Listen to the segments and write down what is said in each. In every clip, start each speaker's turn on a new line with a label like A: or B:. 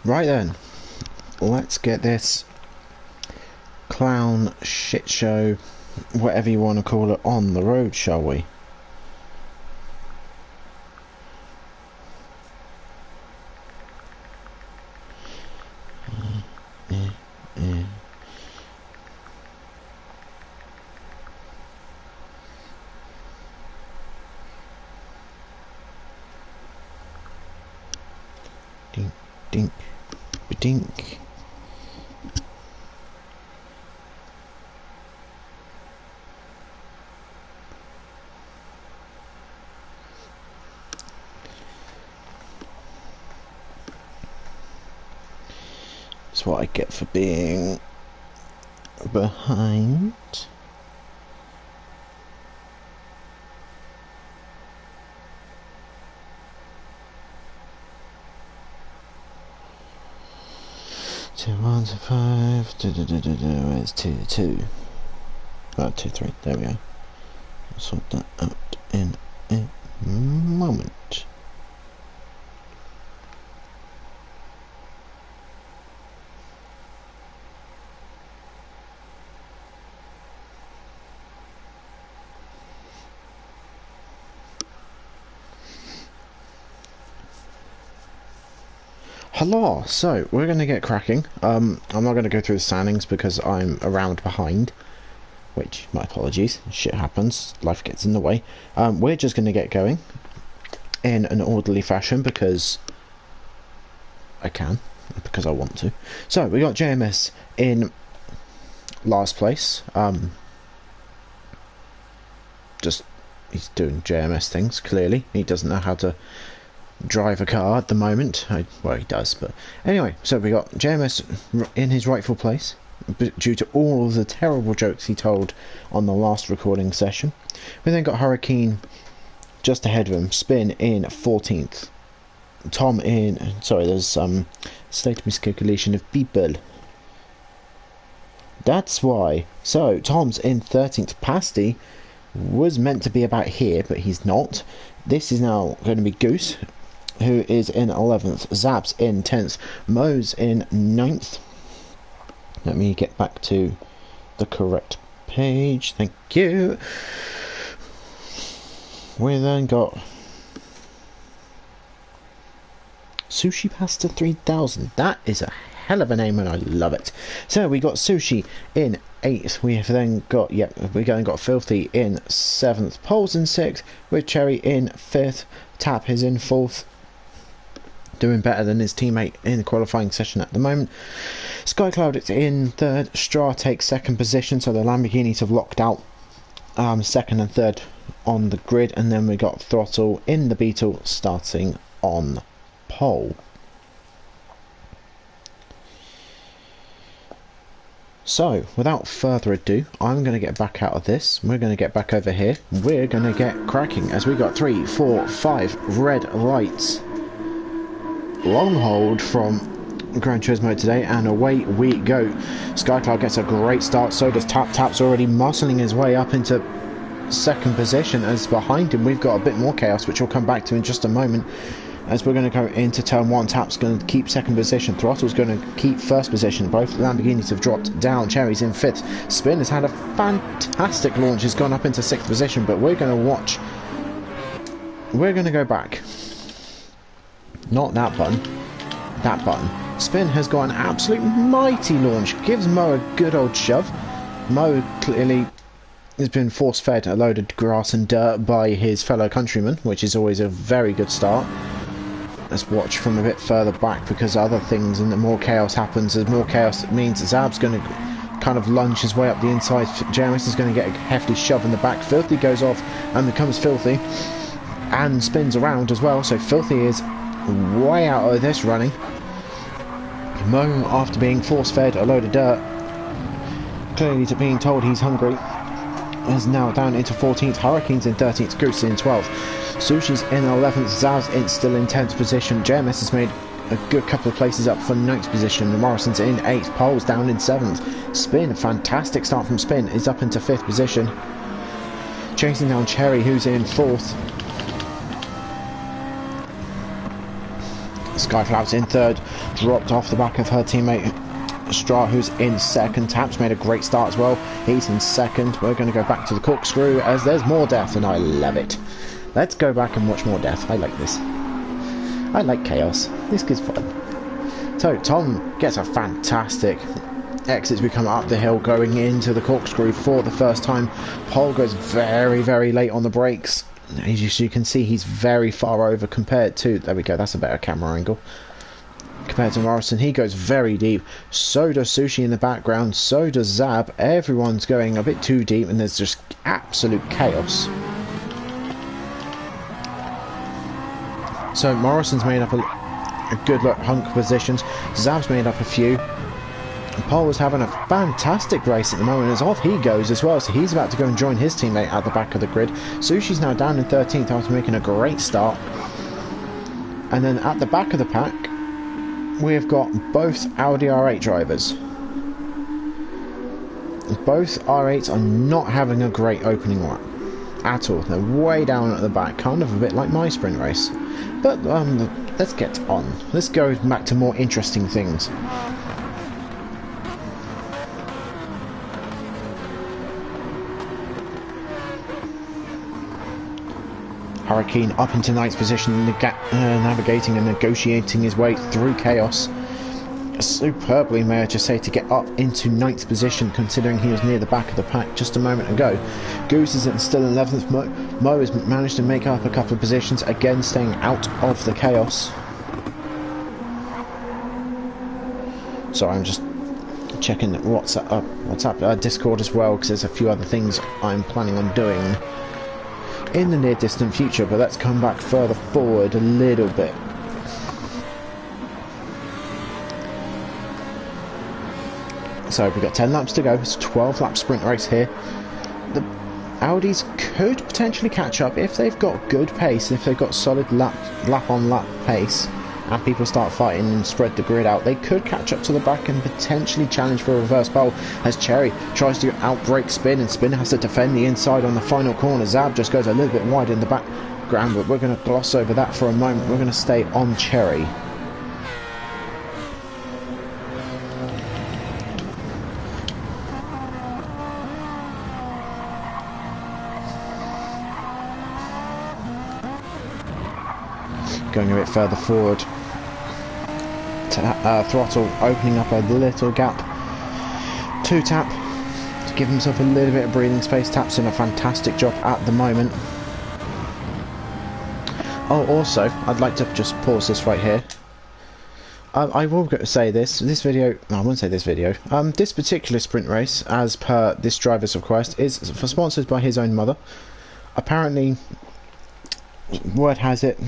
A: Right then, let's get this clown shit show, whatever you want to call it, on the road, shall we? Dink, dink, dink. That's what I get for being behind. Two, 1 to 5. Where's 2 2? Oh, 2 3. There we go. I'll sort that out in a moment. Hello, so we're going to get cracking. I'm not going to go through the standings because I'm a round behind, which, my apologies, shit happens, life gets in the way. We're just going to get going in an orderly fashion because I can, because I want to. So, we got JMS in last place. Just, he's doing JMS things, clearly. He doesn't know how to drive a car at the moment. Well, he does, but anyway, so we got JMS in his rightful place due to all of the terrible jokes he told on the last recording session. We then got Hurricane just ahead of him, Spin in 14th, Tom in, sorry, there's slight miscalculation of people, that's why. So Tom's in 13th. Pasty was meant to be about here, but he's not. This is now going to be Goose, who is in 11th, Zab's in 10th, Mo's in 9th. Let me get back to the correct page, thank you. We then got Sushi Pasta 3000, that is a hell of a name and I love it. So we got Sushi in 8th, we have then got, we then got Filthy in 7th, Poles in 6th, with Cherry in 5th, Tap is in 4th, doing better than his teammate in the qualifying session at the moment. Skycloud is in 3rd, Straw takes 2nd position, so the Lamborghinis have locked out 2nd and 3rd on the grid, and then we got Throttle in the Beetle starting on pole. So, without further ado, I'm going to get back out of this. We're going to get back over here. We're going to get cracking as we got 3, 4, 5 red lights. Long hold from Gran Turismo today, and away we go. Skycloud gets a great start, so does Tap. Tap's already muscling his way up into 2nd position, as behind him we've got a bit more chaos, which we'll come back to in just a moment. As we're going to go into turn 1, Tap's going to keep 2nd position, Throttle's going to keep 1st position, both Lamborghinis have dropped down, Cherry's in 5th, Spin has had a fantastic launch, has gone up into 6th position, but we're going to watch, we're going to go back, not that button, that button. Spin has got an absolute mighty launch, gives Mo a good old shove. Mo clearly has been force-fed a load of grass and dirt by his fellow countrymen, which is always a very good start. Let's watch from a bit further back because other things and the more chaos happens. As more chaos, it means Zab's going to kind of lunge his way up the inside. JMS is going to get a hefty shove in the back. Filthy goes off and becomes Filthy and spins around as well. So Filthy is way out of this running. Mo, after being force-fed a load of dirt, clearly to being told he's hungry, is now down into 14th, Hurricane's in 13th, Goose in 12th, Sushi's in 11th, Zav's still in 10th position, JMS has made a good couple of places up for 9th position, Morrison's in 8th, Pole's down in 7th, Spin, a fantastic start from Spin, is up into 5th position, chasing down Cherry who's in 4th, Skyflower's in third, dropped off the back of her teammate Stra, who's in second. Tap's made a great start as well. He's in second. We're going to go back to the corkscrew as there's more death, and I love it. Let's go back and watch more death. I like this. I like chaos. This is fun. So Tom gets a fantastic exit as we come up the hill, going into the corkscrew for the first time. Pole goes very, very late on the brakes. As you can see, he's very far over compared to... There we go, that's a better camera angle. Compared to Morrison, he goes very deep. So does Sushi in the background. So does Zab. Everyone's going a bit too deep, and there's just absolute chaos. So Morrison's made up a good hunk of positions. Zab's made up a few. Paul was having a fantastic race at the moment, as off he goes as well, so he's about to go and join his teammate at the back of the grid. Sushi's now down in 13th after making a great start. And then at the back of the pack, we've got both Audi R8 drivers. Both R8s are not having a great opening lap at all. They're way down at the back, kind of a bit like my sprint race. But let's get on. Let's go back to more interesting things. Hurricane up into ninth position, navigating and negotiating his way through chaos. Superbly, may I just say, to get up into ninth position, considering he was near the back of the pack just a moment ago. Goose is still in 11th. Mo has managed to make up a couple of positions, again staying out of the chaos. So I'm just checking WhatsApp Discord as well, because there's a few other things I'm planning on doing in the near distant future, but let's come back further forward a little bit. So we've got 10 laps to go. It's a 12 lap sprint race here. The Audis could potentially catch up if they've got good pace, if they've got solid lap on lap pace, and people start fighting and spread the grid out. They could catch up to the back and potentially challenge for a reverse pole, as Cherry tries to outbrake Spin, and Spin has to defend the inside on the final corner. Zab just goes a little bit wide in the background, but we're going to gloss over that for a moment. We're going to stay on Cherry. Going a bit further forward. Throttle opening up a little gap to Tap to give himself a little bit of breathing space. Tap's doing a fantastic job at the moment. Oh, also, I'd like to just pause this right here. I will say this video, no, I won't say this video, this particular sprint race, as per this driver's request, is sponsored by his own mother. Apparently, word has it,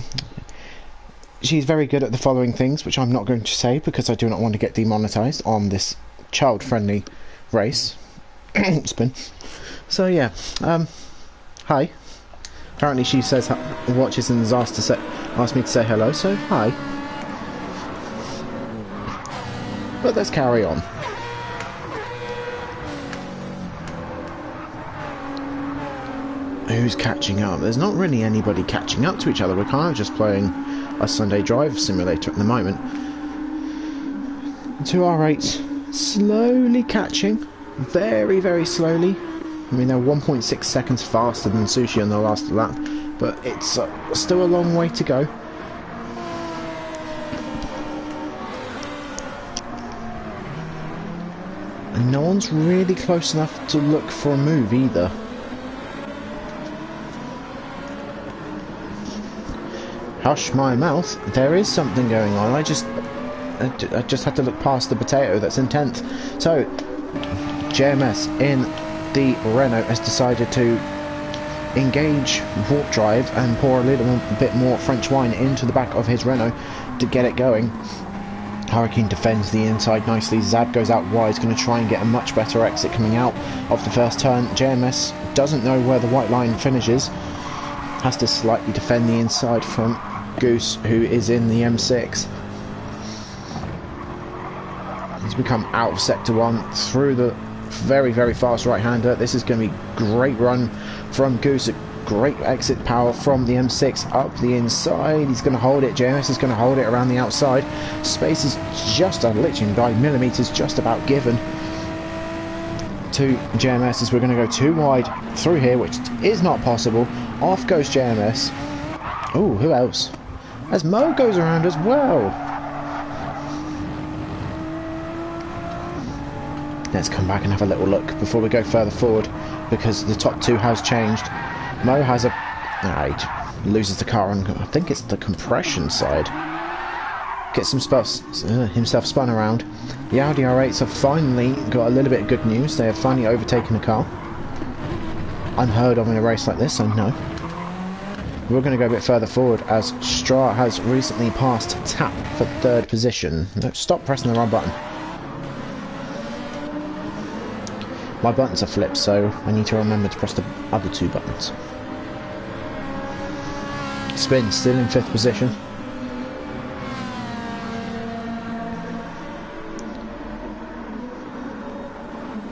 A: she's very good at the following things, which I'm not going to say because I do not want to get demonetized on this child-friendly race. Spin. So yeah, hi. Apparently she says watches and has asked me to say hello, so hi. But let's carry on. Who's catching up? There's not really anybody catching up to each other. We're kind of just playing a Sunday drive simulator at the moment. Two R8s slowly catching, very, very slowly. I mean, they're 1.6 seconds faster than Sushi on the last lap, but it's still a long way to go. And no one's really close enough to look for a move either. Hush my mouth, there is something going on. I just had to look past the potato that's in 10th. So JMS in the Renault has decided to engage warp drive and pour a little bit more French wine into the back of his Renault to get it going. Hurricane defends the inside nicely. Zab goes out wide, going to try and get a much better exit coming out of the first turn. JMS doesn't know where the white line finishes, has to slightly defend the inside from Goose, who is in the M6. He's become out of sector 1 through the very, very fast right-hander. This is going to be great run from Goose. Great exit power from the M6 up the inside. He's going to hold it. JMS is going to hold it around the outside. Space is just literally by millimeters, just about given to JMS as we're going to go too wide through here, which is not possible. Off goes JMS. Oh, who else? As Mo goes around as well. Let's come back and have a little look before we go further forward, because the top two has changed. Mo has a... he loses the car on... I think it's the compression side. Gets himself spun around. The Audi R8s have finally got a little bit of good news. They have finally overtaken a car. Unheard of in a race like this, I know. We're going to go a bit further forward as Stra has recently passed Tap for third position. No, stop pressing the wrong button. My buttons are flipped, so I need to remember to press the other two buttons. Spin still in fifth position.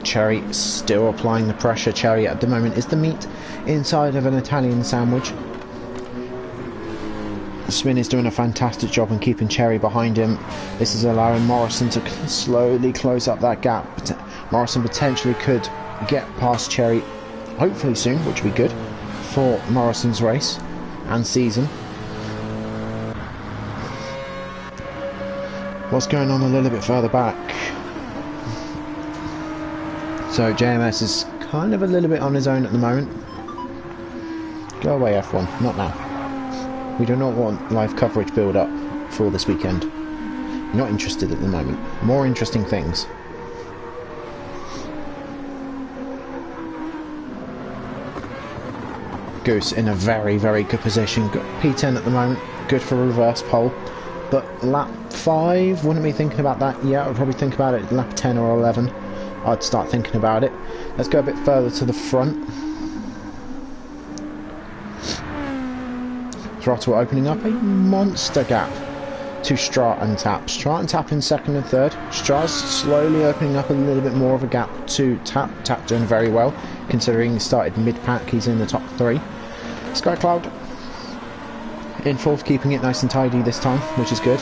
A: Cherry still applying the pressure. Cherry at the moment is the meat inside of an Italian sandwich. Spin is doing a fantastic job in keeping Cherry behind him. This is allowing Morrison to slowly close up that gap. Morrison potentially could get past Cherry hopefully soon, which would be good for Morrison's race and season. What's going on a little bit further back? So JMS is kind of a little bit on his own at the moment. Go away F1, not now. We do not want live coverage build up for this weekend. Not interested at the moment. More interesting things. Goose in a very, very good position. Got P10 at the moment, good for reverse pole. But lap 5, wouldn't be thinking about that. Yeah, I'd probably think about it lap 10 or 11. I'd start thinking about it. Let's go a bit further to the front. Throttle opening up a monster gap to Stra and Tap. Stra and Tap in second and third. Stra's slowly opening up a little bit more of a gap to Tap. Tap doing very well, considering he started mid-pack. He's in the top 3. Sky Cloud in fourth, keeping it nice and tidy this time, which is good.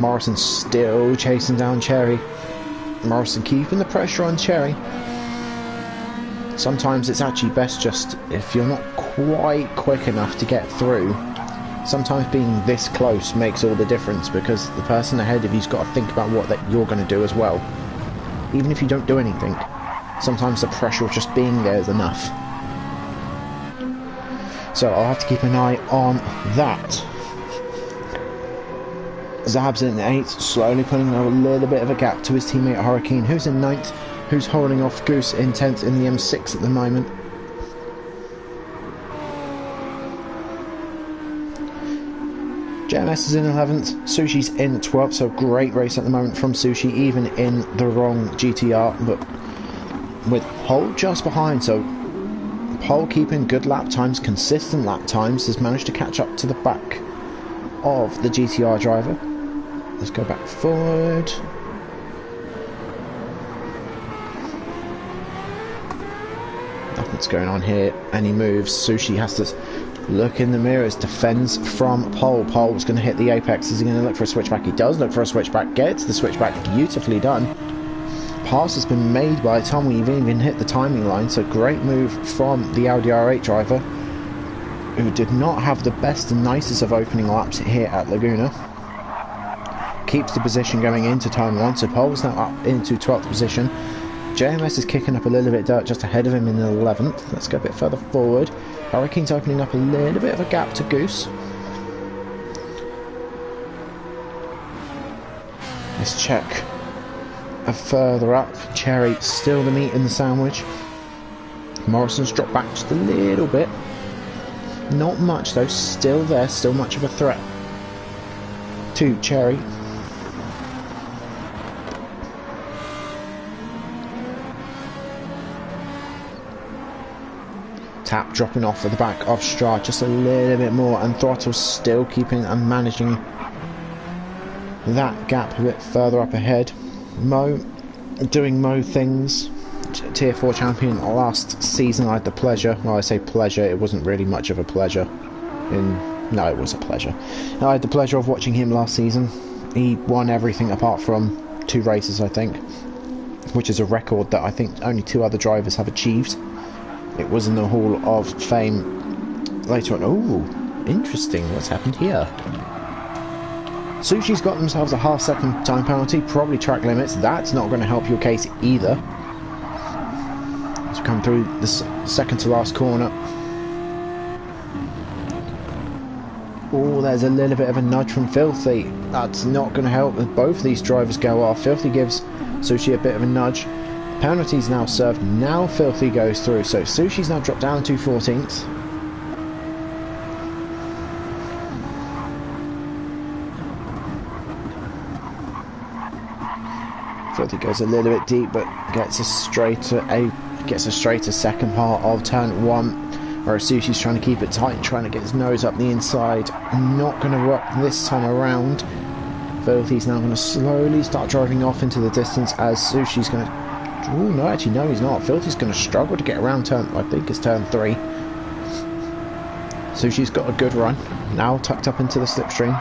A: Morrison still chasing down Cherry. Morrison keeping the pressure on Cherry. Sometimes it's actually best just, if you're not quite quick enough to get through, sometimes being this close makes all the difference, because the person ahead of you's got to think about what that you're going to do as well. Even if you don't do anything, sometimes the pressure of just being there is enough. So I'll have to keep an eye on that. Zab's in 8th, slowly putting a little bit of a gap to his teammate Hurricane, who's in 9th, who's holding off Goose in 10th in the M6 at the moment. JMS is in 11th, Sushi's in 12th, so great race at the moment from Sushi, even in the wrong GTR, but with Pole just behind, so Pole keeping good lap times, consistent lap times, has managed to catch up to the back of the GTR driver. Let's go back forward. Nothing's going on here. Any moves, Sushi has to look in the mirrors, defends from Pole. Pole's going to hit the apex. Is he going to look for a switchback? He does look for a switchback, gets the switchback, beautifully done. Pass has been made by Tom. We've even hit the timing line, so great move from the Audi R8 driver, who did not have the best and nicest of opening laps here at Laguna. Keeps the position going into turn 1, so Pole's now up into 12th position. JMS is kicking up a little bit dirt just ahead of him in 11th. Let's go a bit further forward. Hurricane's opening up a little bit of a gap to Goose. Let's check further up. Cherry still the meat in the sandwich. Morrison's dropped back just a little bit. Not much though, still there, still much of a threat to Cherry. Tap dropping off at the back of Stra just a little bit more, and Throttle's still keeping and managing that gap a bit further up ahead. Mo doing Mo things. Tier 4 champion last season. I had the pleasure, well I say pleasure, it wasn't really much of a pleasure. No, it was a pleasure. I had the pleasure of watching him last season. He won everything apart from 2 races, I think, which is a record that I think only 2 other drivers have achieved. It was in the Hall of Fame later on. Oh, interesting, what's happened here? Sushi's got themselves a half-second time penalty, probably track limits. That's not going to help your case either. As we come through the second to last corner. Oh, there's a little bit of a nudge from Filthy. That's not going to help as both these drivers go off. Filthy gives Sushi a bit of a nudge. Penalty's now served. Now Filthy goes through. So Sushi's now dropped down to 14th. Filthy goes a little bit deep, but gets a straighter second part of turn 1. Whereas Sushi's trying to keep it tight and trying to get his nose up the inside. Not going to work this time around. Filthy's now going to slowly start driving off into the distance as Sushi's going to... Oh, no, actually, no, he's not. Filthy's going to struggle to get around turn... I think it's turn 3. Sushi's got a good run. Now tucked up into the slipstream.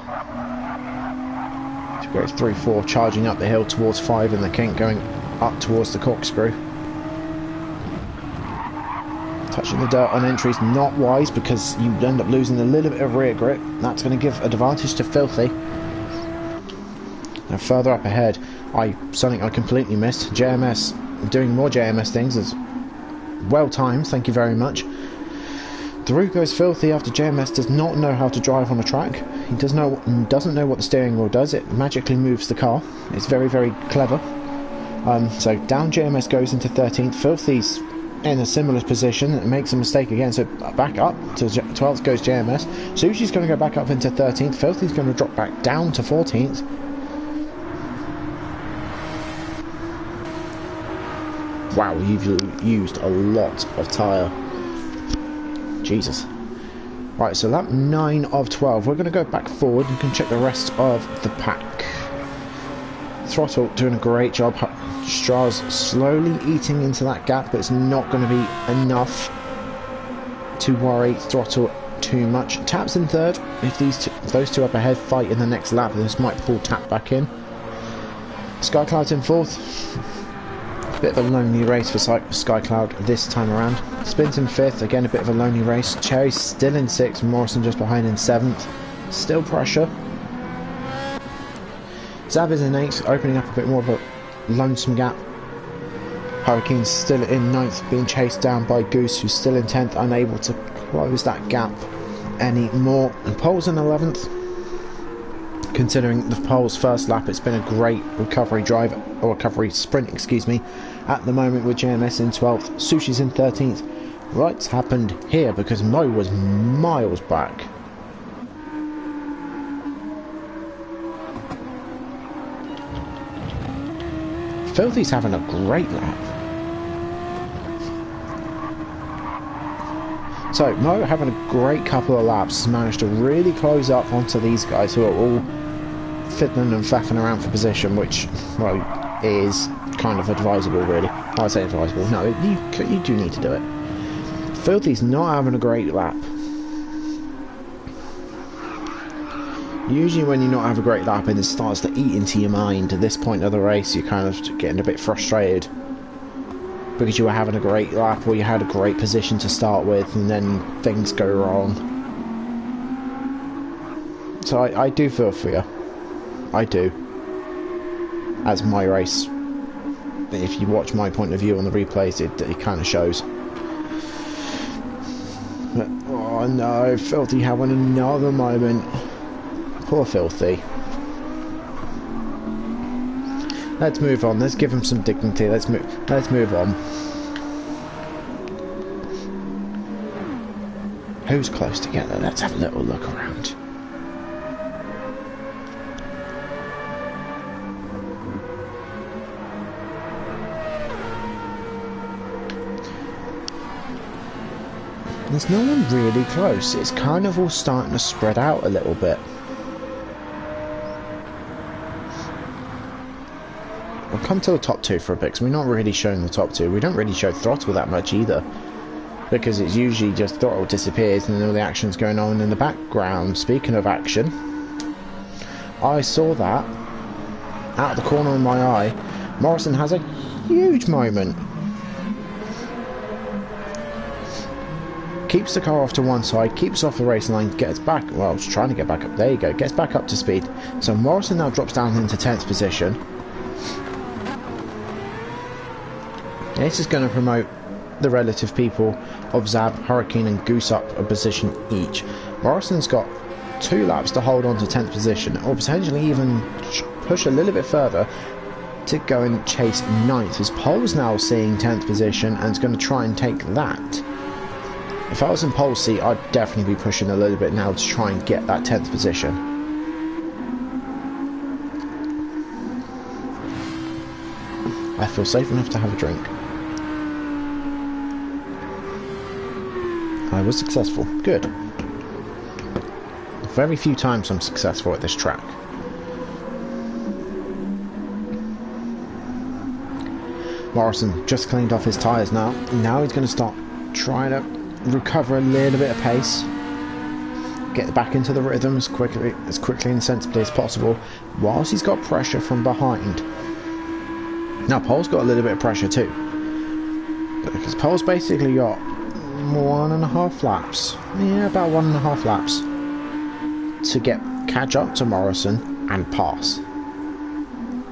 A: She goes 3-4, charging up the hill towards 5 in the kink, going up towards the corkscrew. Touching the dirt on entries, not wise because you end up losing a little bit of rear grip. That's going to give advantage to Filthy. Now further up ahead, something I completely missed. JMS doing more JMS things as well timed. Thank you very much. Through goes Filthy after JMS does not know how to drive on a track. He doesn't know what the steering wheel does. It magically moves the car. It's very, very clever. So down JMS goes into 13th. Filthy's in a similar position and makes a mistake again, so back up to 12th goes JMS. Sushi's going to go back up into 13th. Filthy's going to drop back down to 14th. Wow, you've used a lot of tyre. Jesus. Right, so lap 9 of 12. We're going to go back forward. You can check the rest of the pack. Throttle doing a great job. Stra's slowly eating into that gap, but it's not going to be enough to worry Throttle too much. Tap's in 3rd. If those two up ahead fight in the next lap, this might pull Tap back in. Skycloud's in 4th. Bit of a lonely race for Skycloud this time around. Spins in 5th. Again, a bit of a lonely race. Cherry's still in 6th. Morrison just behind in 7th. Still pressure. Zab is in 8th, opening up a bit more of a lonesome gap. Hurricane's still in 9th, being chased down by Goose, who's still in 10th, unable to close that gap anymore. And Pole's in 11th. Considering the Pole's first lap, it's been a great recovery sprint, excuse me, at the moment with JMS in 12th. Sushi's in 13th. What's happened here? Because Mo was miles back. Filthy's having a great lap. So Mo having a great couple of laps, has managed to really close up onto these guys who are all fiddling and faffing around for position, which, well, is kind of advisable, really. I say advisable. No, you do need to do it. Filthy's not having a great lap. Usually when you not have a great lap and it starts to eat into your mind at this point of the race, you're kind of getting a bit frustrated because you were having a great lap or you had a great position to start with and then things go wrong. So I do feel for you. I do. As my race, if you watch my point of view on the replays, it kind of shows. But, oh no, Filthy having another moment. Poor Filthy. Let's move on. Let's give him some dignity. Let's move on. Who's close together? Let's have a little look around. There's no one really close. It's kind of all starting to spread out a little bit. come to the top two for a bit, because we're not really showing the top two. We don't really show Throttle that much either, because it's usually just Throttle disappears and then all the action's going on in the background. Speaking of action, I saw that out of the corner of my eye. Morrison has a huge moment. Keeps the car off to one side, keeps off the race line, gets back, well, I was trying to get back up, there you go, gets back up to speed. So Morrison now drops down into 10th position. This is going to promote the relative people of Zab, Hurricane and Goose up a position each. Morrison's got 2 laps to hold on to 10th position, or potentially even push a little bit further to go and chase 9th, as Pole's now seeing 10th position and is going to try and take that. If I was in Pole's seat, I'd definitely be pushing a little bit now to try and get that 10th position. I feel safe enough to have a drink. I was successful. Good. Very few times I'm successful at this track. Morrison just cleaned off his tyres now. Now he's going to start trying to recover a little bit of pace, get back into the rhythm as quickly and sensibly as possible, whilst he's got pressure from behind. Now Pole's got a little bit of pressure too, because Pole's basically got 1.5 laps, yeah, about 1.5 laps to catch up to Morrison and pass.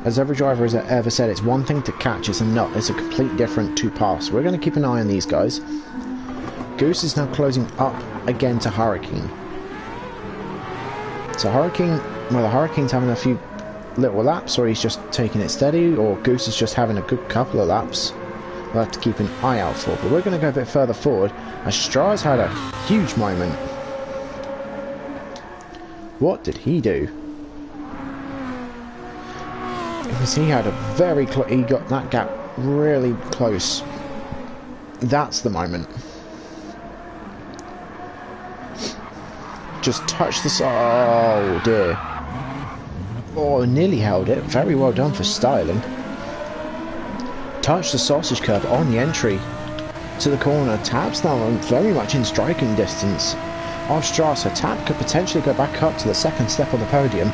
A: As every driver has ever said, it's one thing to catch, it's a complete different to pass. We're going to keep an eye on these guys. Goose is now closing up again to Hurricane. So Hurricane, whether Hurricane's having a few little laps or he's just taking it steady, or Goose is just having a good couple of laps, we'll have to keep an eye out for. But we're going to go a bit further forward, as Stra's had a huge moment. What did he do? Because he had a very he got that gap really close. That's the moment. Just touched the oh dear. Oh, nearly held it. Very well done for styling. Touched the sausage curb on the entry to the corner. Tab's now very much in striking distance of Stra, so Tab could potentially go back up to the second step on the podium.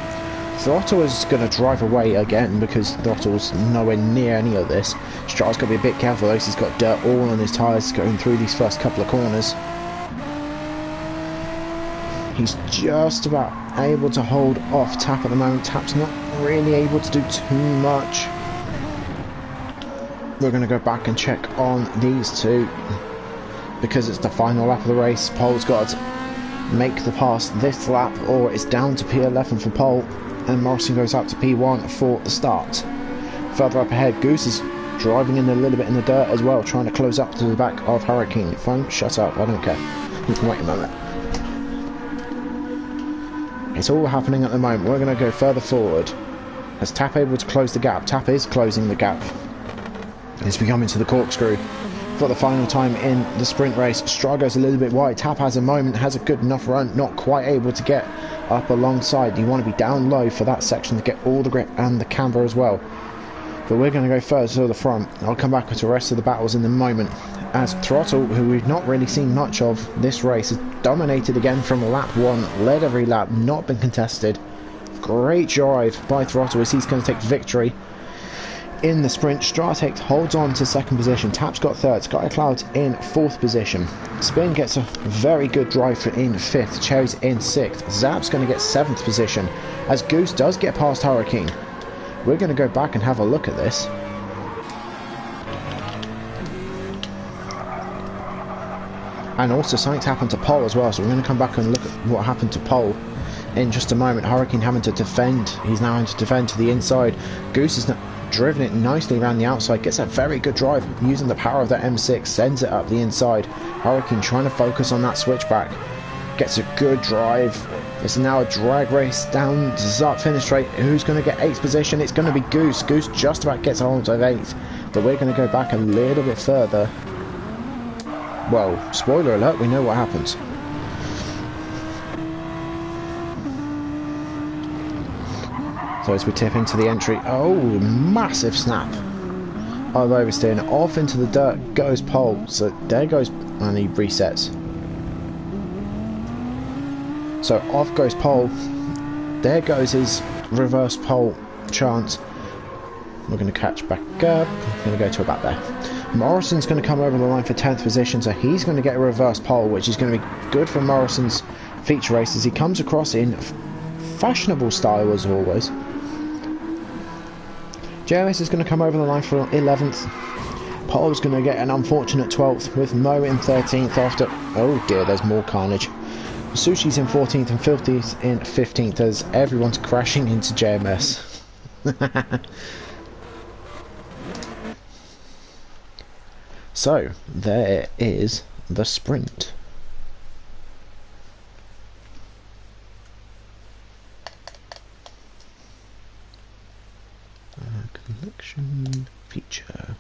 A: Throttle is going to drive away again, because Throttle's nowhere near any of this. Stra's got to be a bit careful though, he's got dirt all on his tyres going through these first couple of corners. He's just about able to hold off Tap at the moment. Tap's not really able to do too much. We're going to go back and check on these two, because it's the final lap of the race. Pole's got to make the pass this lap, or it's down to P11 for Pole, and Morrison goes out to P1 for the start. Further up ahead, Goose is driving in a little bit in the dirt as well, trying to close up to the back of Hurricane. Phone, shut up, I don't care. You can wait a moment. It's all happening at the moment. We're going to go further forward. Is Tap able to close the gap? Tap is closing the gap. As we come into the corkscrew for the final time in the sprint race. Stra goes a little bit wide. Tap has a moment, has a good enough run, not quite able to get up alongside. You want to be down low for that section to get all the grip and the camber as well. But we're going to go further to the front. I'll come back with the rest of the battles in a moment, as Throttle, who we've not really seen much of this race, has dominated again from lap 1, led every lap, not been contested. Great drive by Throttle as he's going to take victory in the sprint. Stratex holds on to second position. Tap's got third. Sky Cloud's in fourth position. Spin gets a very good drive in fifth. Cherry's in sixth. Zap's going to get seventh position, as Goose does get past Hurricane. We're going to go back and have a look at this. And also something's happened to Pole as well, so we're going to come back and look at what happened to Pole in just a moment. Hurricane having to defend. He's now having to defend to the inside. Goose is now driven it nicely around the outside, gets a very good drive using the power of that M6, sends it up the inside. Hurricane trying to focus on that switchback, gets a good drive. It's now a drag race down to start finish straight. Who's going to get 8th position? It's going to be Goose. Goose just about gets hold of 8th, but we're going to go back a little bit further. Well, spoiler alert, we know what happens. careful as we tip into the entry. Oh, massive snap of oversteering. Off into the dirt goes pole. So there goes, and he resets. So off goes pole. There goes his reverse pole chance. We're going to catch back up. We're going to go to about there. Morrison's going to come over the line for 10th position, so he's going to get a reverse pole, which is going to be good for Morrison's feature race as he comes across in fashionable style as always. JMS is going to come over the line for 11th. Pole's going to get an unfortunate 12th with Mo in 13th after... Oh dear, there's more carnage. Sushi's in 14th and Filthy's in 15th as everyone's crashing into JMS. So, there is the sprint. Collection feature.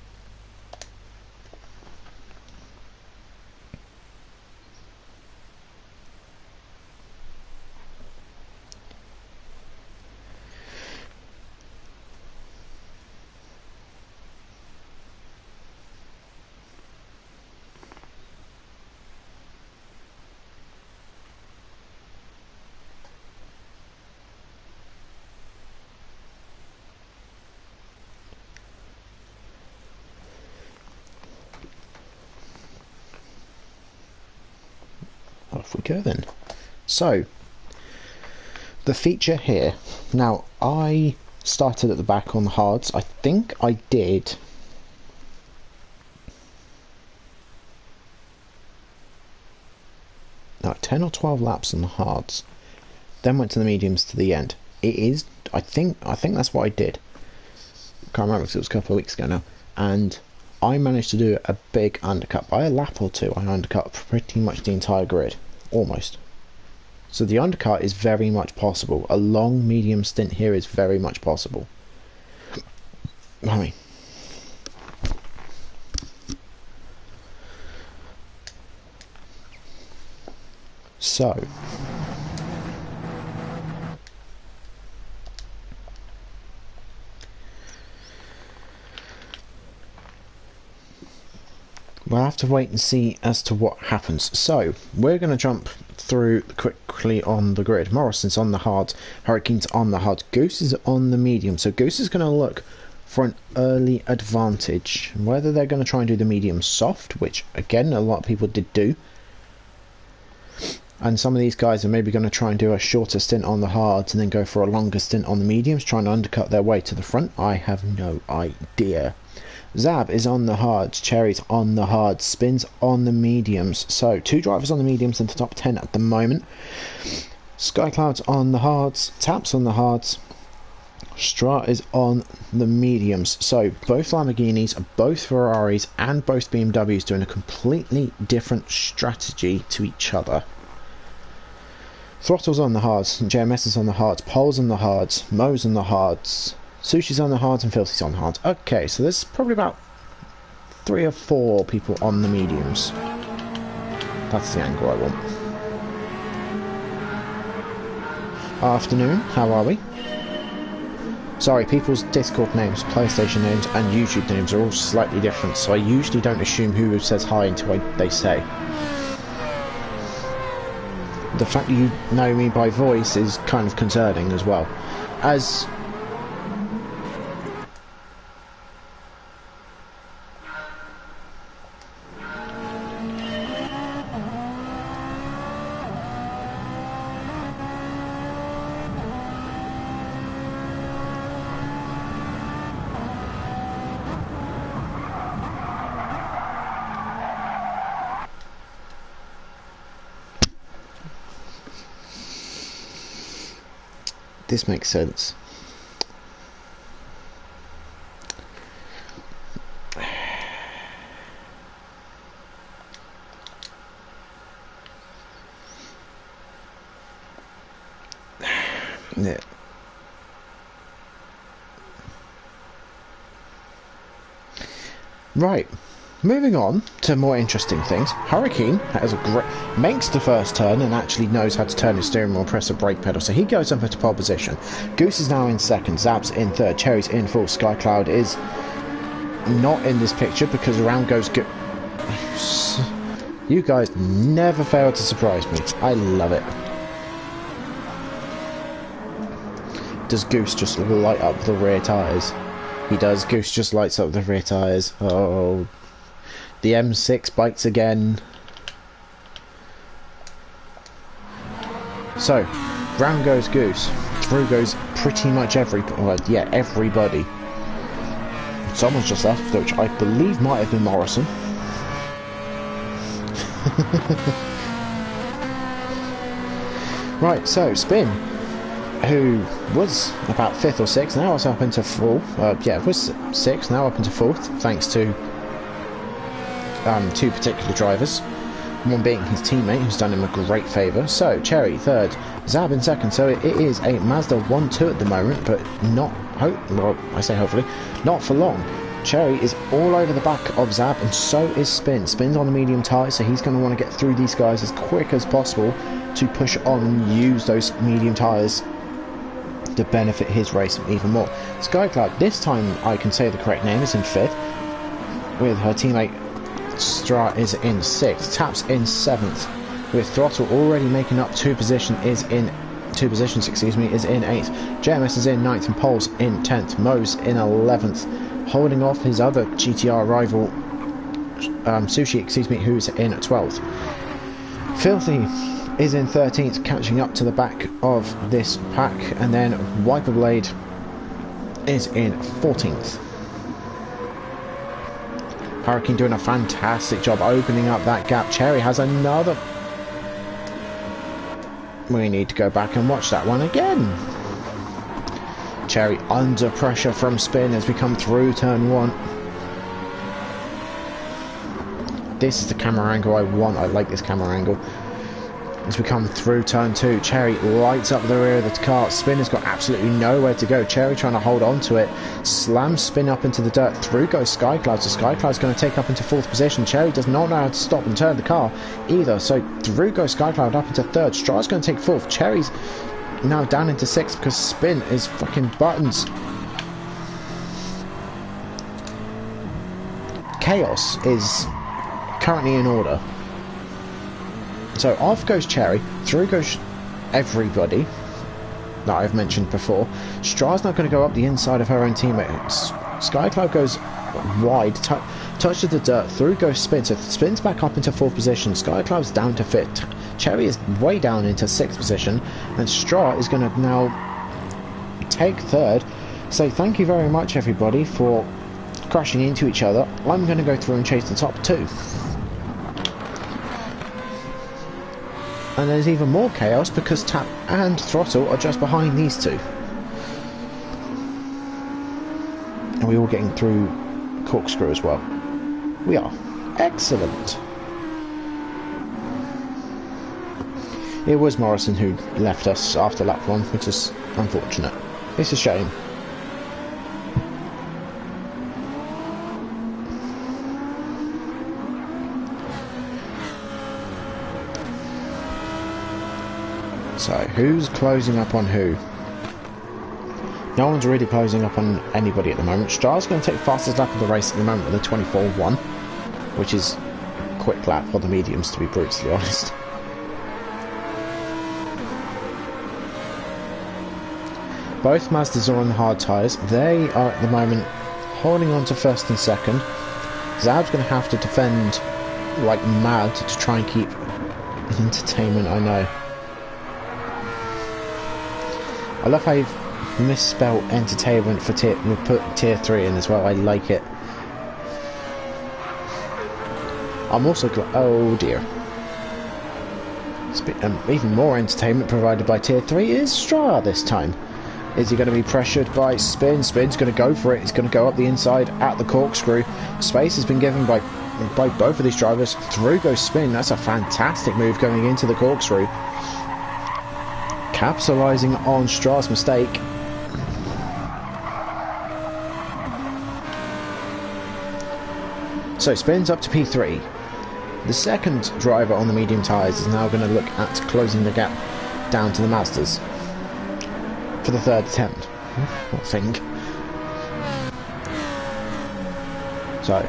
A: Off we go then. So, the feature here. Now, I started at the back on the hards. I think I did... No, 10 or 12 laps on the hards. Then went to the mediums to the end. It is... I think that's what I did. Can't remember because it was a couple of weeks ago now. And I managed to do a big undercut. By a lap or two, I undercut pretty much the entire grid. Almost. So the undercut is very much possible. A long medium stint here is very much possible. I mean... So... we'll have to wait and see as to what happens. So, we're going to jump through quickly on the grid. Morrison's on the hard, Hurricane's on the hard, Goose is on the medium. So Goose is going to look for an early advantage. Whether they're going to try and do the medium soft, which again a lot of people did do. And some of these guys are maybe going to try and do a shorter stint on the hards and then go for a longer stint on the mediums, trying to undercut their way to the front. I have no idea. Zab is on the hards, Cherry's on the hards, Spin's on the mediums. So, 2 drivers on the mediums in the top 10 at the moment. Skycloud's on the hards, Tap's on the hards, Stra is on the mediums. So, both Lamborghinis, both Ferraris, and both BMWs doing a completely different strategy to each other. Throttle's on the hards, JMS is on the hards, Pole's on the hards, Mo's on the hards, Sushi's on the hards and Filthy's on the hards. Okay, so there's probably about 3 or 4 people on the mediums. That's the angle I want. Afternoon, how are we? Sorry, people's Discord names, PlayStation names and YouTube names are all slightly different, so I usually don't assume who says hi until they say. The fact that you know me by voice is kind of concerning as well. As... this makes sense. Yeah. Right. moving on to more interesting things. Hurricane has makes the first turn and actually knows how to turn his steering wheel and press the brake pedal, so he goes up into pole position. Goose is now in second, Zab's in third, Cherry's in fourth, Skycloud is not in this picture because around goes You guys never fail to surprise me. I love it. Does Goose just light up the rear tyres? He does. Goose just lights up the rear tyres. Oh, the M6 bites again. So, round goes Goose. Through goes pretty much everybody. Someone's just left, which I believe might have been Morrison. Right, so Spin, who was about 5th or 6th, now it's up into 4th. It was 6th, now up into 4th, thanks to two particular drivers. One being his teammate, who's done him a great favour. So, Cherry 3rd, Zab in 2nd. So it is a Mazda 1-2 at the moment, but not, hopefully, not for long. Cherry is all over the back of Zab, and so is Spin. Spin's on the medium tyre, so he's going to want to get through these guys as quick as possible to push on and use those medium tyres to benefit his race even more. Skycloud, this time I can say the correct name, is in 5th, with her teammate Stra is in 6th, Taps in 7th, with Throttle already making up two positions, is in 8th, JMS is in 9th, and Pole's in 10th, Mo's in 11th, holding off his other GTR rival, Sushi, who's in 12th. Filthy is in 13th, catching up to the back of this pack, and then Wiperblade is in 14th. Hurricane doing a fantastic job opening up that gap. Cherry has another. We need to go back and watch that one again. Cherry under pressure from Spin as we come through turn 1. This is the camera angle I want. I like this camera angle. As we come through turn 2, Cherry lights up the rear of the car. Spin has got absolutely nowhere to go. Cherry trying to hold on to it. Slams Spin up into the dirt. Through goes Skycloud. So Skycloud's going to take up into 4th position. Cherry does not know how to stop and turn the car either. So through goes Skycloud up into 3rd. Stra's going to take 4th. Cherry's now down into 6th because Spin is fucking buttons. Chaos is currently in order. So off goes Cherry, through goes everybody that I've mentioned before. Stra's not going to go up the inside of her own teammate. Skycloud goes wide, touches the dirt, through goes Spin. So Spin's back up into 4th position, Skycloud's down to 5th. Cherry is way down into 6th position, and Stra is going to now take 3rd. So thank you very much everybody for crashing into each other. I'm going to go through and chase the top 2. And there's even more chaos because Tap and Throttle are just behind these two. And we're all getting through Corkscrew as well. We are. Excellent. It was Morrison who left us after lap 1, which is unfortunate. It's a shame. So, who's closing up on who? No one's really closing up on anybody at the moment. Stra's going to take fastest lap of the race at the moment with a 24.1, which is a quick lap for the mediums, to be brutally honest. Both Mazdas are on the hard tyres. They are at the moment holding on to 1st and 2nd. Zab's going to have to defend like mad to try and keep entertainment, I know. I love how you've misspelled entertainment for we've put tier 3 in as well. I like it. I'm also glad. Oh dear. Even more entertainment provided by tier 3 is Stra this time. Is he going to be pressured by Spin? Spin's going to go for it. He's going to go up the inside at the Corkscrew. Space has been given by both of these drivers. Through goes Spin. That's a fantastic move going into the Corkscrew. Capitalising on Stra's mistake. So spins up to P3. The second driver on the medium tyres is now going to look at closing the gap down to the Mazdas for the third attempt, I think. So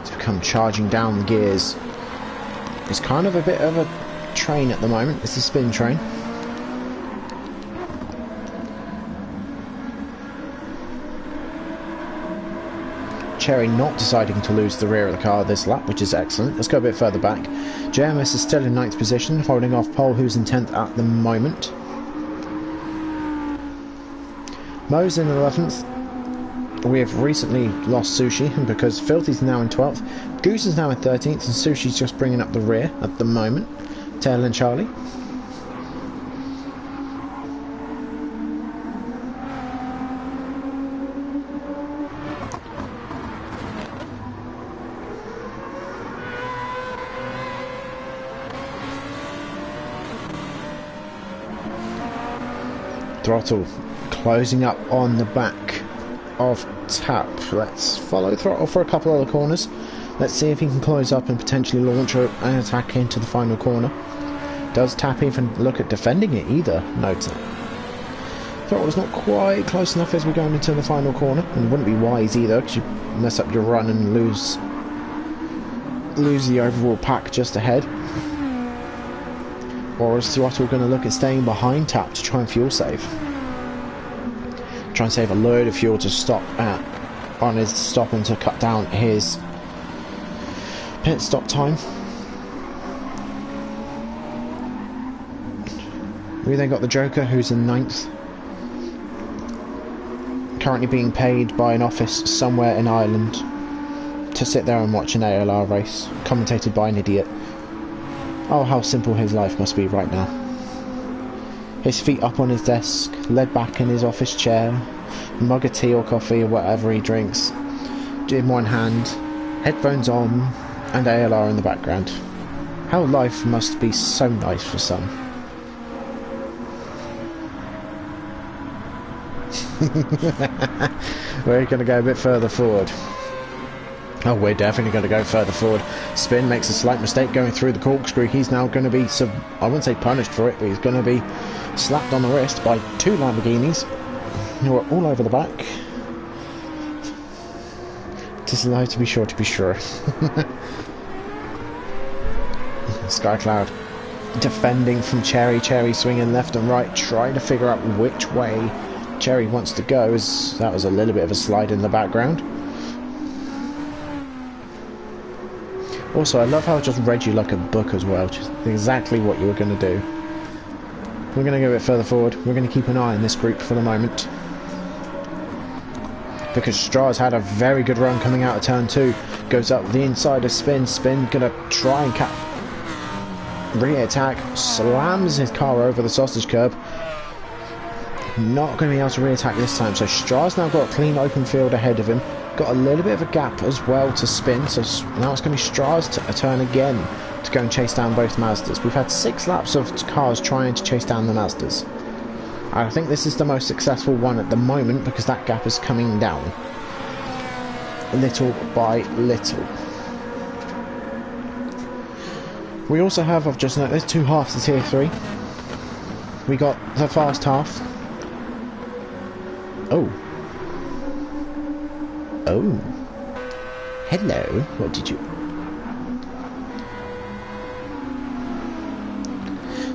A: it's become charging down the gears. It's kind of a bit of a train at the moment. It's a spin train. Cherry not deciding to lose the rear of the car this lap, which is excellent. Let's go a bit further back. JMS is still in 9th position, holding off Pole, who's in 10th at the moment. Mo's in 11th. We have recently lost Sushi because Filthy's now in 12th. Goose is now in 13th, and Sushi's just bringing up the rear at the moment. Tail and Charlie. Throttle closing up on the back of Tap. Let's follow Throttle for a couple other corners. Let's see if he can close up and potentially launch an attack into the final corner. Does Tap even look at defending it either? No. Throttle's not quite close enough as we're going into the final corner, and wouldn't be wise either because you mess up your run and lose the overall pack just ahead. Or is Throttle going to look at staying behind Tap to try and fuel save? Try and save a load of fuel to stop on his stop and to cut down his pit stop time. We then got the Joker, who's in 9th. Currently being paid by an office somewhere in Ireland to sit there and watch an ALR race, commentated by an idiot. Oh, how simple his life must be right now. His feet up on his desk, led back in his office chair, mug of tea or coffee or whatever he drinks, in one hand, headphones on, and ALR in the background. How life must be so nice for some. We're going to go a bit further forward. Oh, we're definitely going to go further forward. Spin makes a slight mistake going through the corkscrew. He's now going to be, I wouldn't say punished for it, but he's going to be slapped on the wrist by two Lamborghinis who are all over the back. Disallowed to be sure. Skycloud defending from Cherry. Cherry swinging left and right, trying to figure out which way Cherry wants to go, as that was a little bit of a slide in the background. Also, I love how it just read you like a book as well, just exactly what you were going to do. We're going to go a bit further forward. We're going to keep an eye on this group for the moment, because Stra's had a very good run coming out of turn 2. Goes up the inside of Spin. Spin going to try and rear attack. Slams his car over the sausage curb. Not going to be able to rear attack this time. So Stra's now got a clean open field ahead of him. Got a little bit of a gap as well to Spin. So now it's going to be Stra's turn again to go and chase down both Mazdas. We've had 6 laps of cars trying to chase down the Mazdas. I think this is the most successful one at the moment because that gap is coming down little by little. We also have, I've just noticed, 2 halves of tier 3. We got the fast half. Oh, hello, what did you...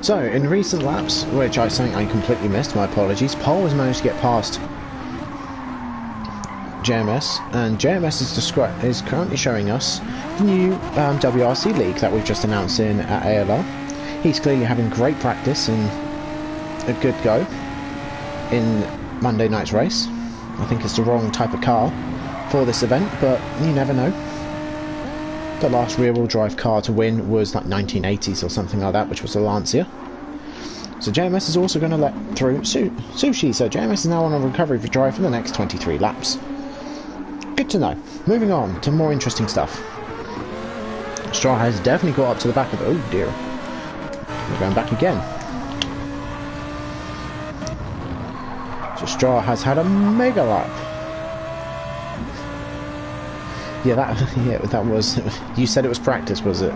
A: So, in recent laps, which I think I completely missed, my apologies, Pole has managed to get past JMS, and JMS is currently showing us the new WRC League that we've just announced in at ALR. He's clearly having great practice and a good go in Monday night's race. I think it's the wrong type of car for this event, but you never know. The last rear-wheel drive car to win was like 1980s or something like that, which was a Lancia. So JMS is also going to let through Sushi, so JMS is now on a recovery drive for the next 23 laps. Good to know. Moving on to more interesting stuff. Straw has definitely got up to the back of it. Oh dear. We're going back again. Stroll has had a mega lap. Yeah, that was. You said it was practice, was it?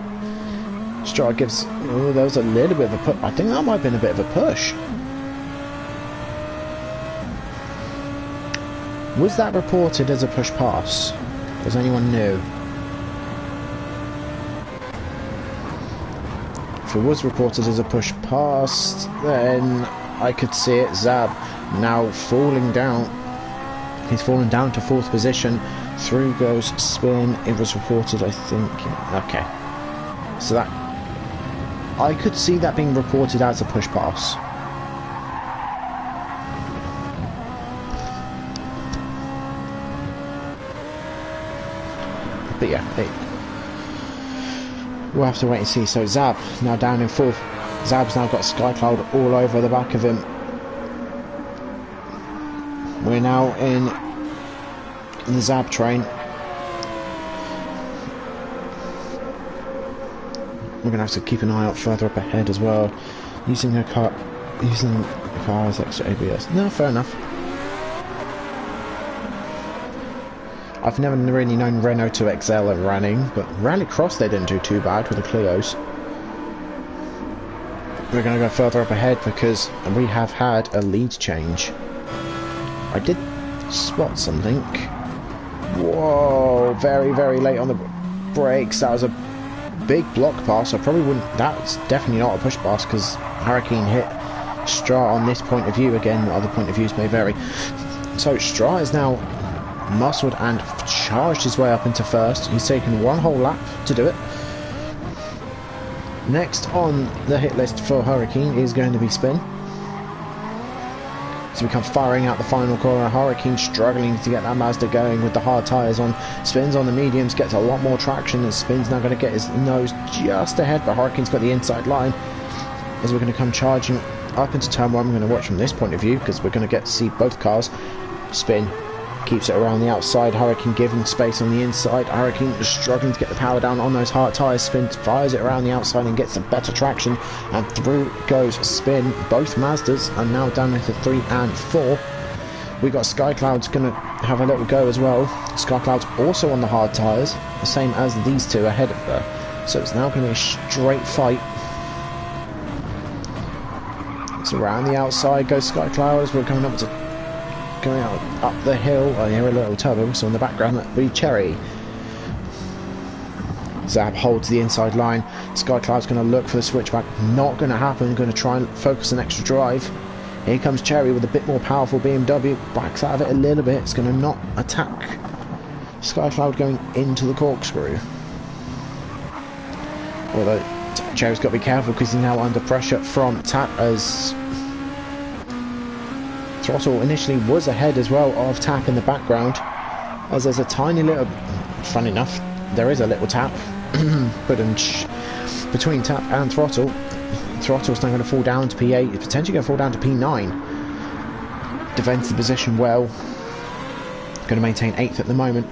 A: Stroll gives. Oh, there was a little bit of a push. I think that might have been a bit of a push. Was that reported as a push pass? Does anyone know? If it was reported as a push pass, then I could see it. Zab now falling down. He's fallen down to 4th position. Through goes spin. It was reported, I think. Okay. So that... I could see that being reported as a push pass. But yeah, we'll have to wait and see. So Zab now down in 4th. Zab's now got Sky Cloud all over the back of him. We're now in the Zab train. We're gonna have to keep an eye out further up ahead as well. Using the car as extra ABS. No, fair enough. I've never really known Renault to excel at running, but Rallycross they didn't do too bad with the Clios. We're going to go further up ahead because we have had a lead change. I did spot something. Whoa, very, very late on the brakes. That was a big block pass. I probably wouldn't... That's definitely not a push pass because Hurricane hit Stra on this point of view. Again, other point of views may vary. So Stra is now muscled and charged his way up into 1st. He's taken one whole lap to do it. Next on the hit list for Hurricane is going to be Spin. So we come firing out the final corner. Hurricane struggling to get that Mazda going with the hard tyres on. Spins on the mediums, gets a lot more traction, and Spin's now going to get his nose just ahead, but Hurricane's got the inside line. As we're going to come charging up into turn 1, we're going to watch from this point of view because we're going to get to see both cars. Spin keeps it around the outside, Hurricane giving space on the inside. Hurricane is struggling to get the power down on those hard tyres. Spin fires it around the outside and gets some better traction, and through goes Spin. Both Mazdas are now down into 3 and 4. We got Sky Cloud's going to have a little go as well. Sky Cloud's also on the hard tyres, the same as these two ahead of her. So it's now going to be a straight fight. It's around the outside goes Sky Cloud as we're coming up up the hill. I hear a little turbo, so in the background that'll be Cherry. Zab holds the inside line. Sky Cloud's going to look for the switchback. Not going to happen. Going to try and focus an extra drive. Here comes Cherry with a bit more powerful BMW. Backs out of it a little bit. It's going to not attack Sky Cloud going into the corkscrew. Although Cherry's got to be careful because he's now under pressure from Tap as Throttle initially was ahead as well of Tap in the background, as there's a tiny little, fun enough, there is a little tap between Tap and Throttle. Throttle's now going to fall down to P8, potentially going to fall down to P9. Defends the position well, going to maintain 8th at the moment,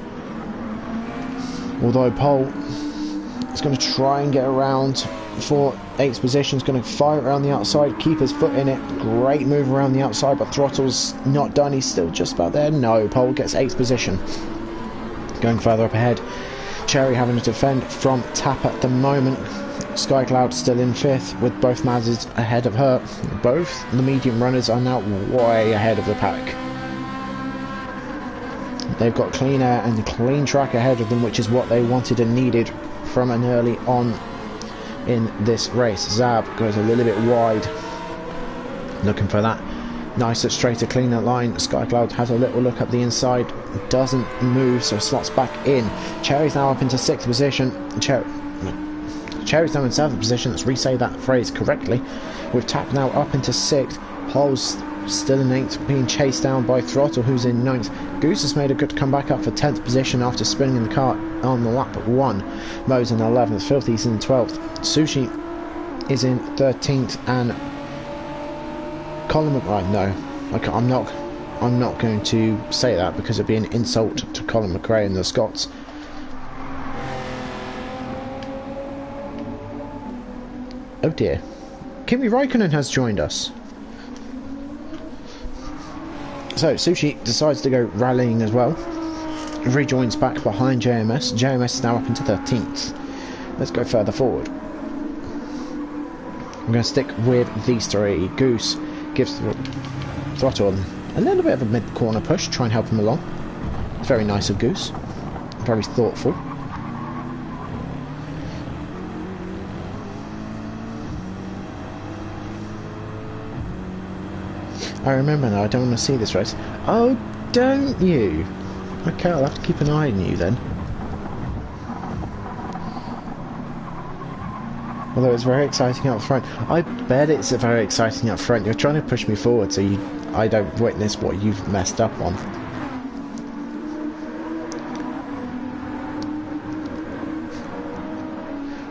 A: although Pole is going to try and get around for 8th position. Is going to fire around the outside, keep his foot in it. Great move around the outside, but Throttle's not done. He's still just about there. No, Pole gets 8th position. Going further up ahead, Cherry having to defend from Tap at the moment. Sky Cloud still in 5th with both Mazdas ahead of her. Both the medium runners are now way ahead of the pack. They've got clean air and clean track ahead of them, which is what they wanted and needed from an early on in this race. Zab goes a little bit wide, looking for that nicer, straighter, cleaner line. Sky Cloud has a little look up the inside, doesn't move, so slots back in. Cherry's now up into 6th position. Cherry's now in 7th position. Let's re-say that phrase correctly. With Tap now up into 6th. Pole's still in 8th, being chased down by Throttle, who's in 9th. Goose has made a good comeback up for 10th position after spinning in the car on the lap 1. Mo's in 11th, Filthy's in 12th. Sushi is in 13th, and Colin McRae, no, I'm not going to say that because it'd be an insult to Colin McRae and the Scots. Oh dear, Kimi Raikkonen has joined us. So Sushi decides to go rallying as well. Rejoins back behind JMS. JMS is now up into 13th. Let's go further forward. I'm going to stick with these three. Goose gives Throttle a little bit of a mid-corner push, try and help him along. It's very nice of Goose. Very thoughtful. I remember now, I don't want to see this race. Oh, don't you? Okay, I'll have to keep an eye on you then. Although it's very exciting up front. I bet it's very exciting up front. You're trying to push me forward so I don't witness what you've messed up on.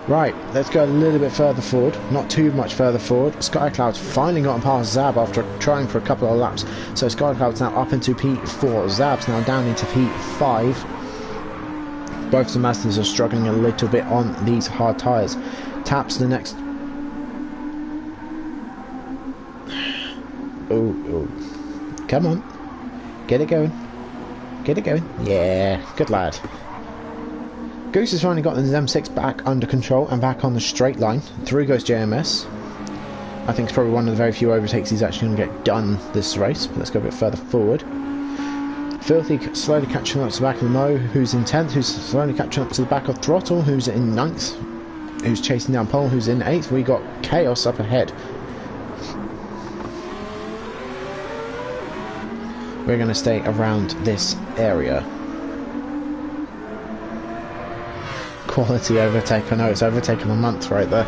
A: Right, let's go a little bit further forward. Not too much further forward. Skycloud's finally gotten past Zab after trying for a couple of laps. So Skycloud's now up into P4. Zab's now down into P5. Both the Masters are struggling a little bit on these hard tyres. Taps the next... Oh. Come on. Get it going. Get it going. Yeah, good lad. Goose has finally got the M6 back under control and back on the straight line. Through goes JMS. I think it's probably one of the very few overtakes he's actually going to get done this race. But let's go a bit further forward. Filthy slowly catching up to the back of Mo, who's in 10th, who's slowly catching up to the back of Throttle, who's in 9th, who's chasing down Pole, who's in 8th. We got Chaos up ahead. We're going to stay around this area. Quality overtake. I know it's overtaken a month right there.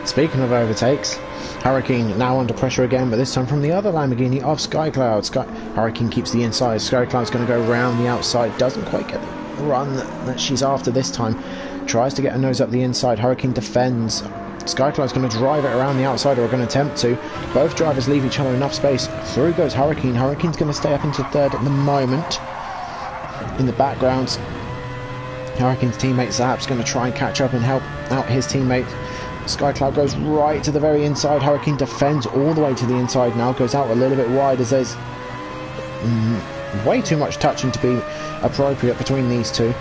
A: Speaking of overtakes, Hurricane now under pressure again, but this time from the other Lamborghini of Skycloud. Hurricane keeps the inside. Skycloud's going to go round the outside. Doesn't quite get the run that she's after this time. Tries to get a nose up the inside. Hurricane defends. Skycloud's going to drive it around the outside, or going to attempt to. Both drivers leave each other enough space. Through goes Hurricane. Hurricane's going to stay up into third at the moment. In the background, Hurricane's teammate Zap's going to try and catch up and help out his teammate. Skycloud goes right to the very inside. Hurricane defends all the way to the inside now. Goes out a little bit wide as there's way too much touching to be appropriate between these two.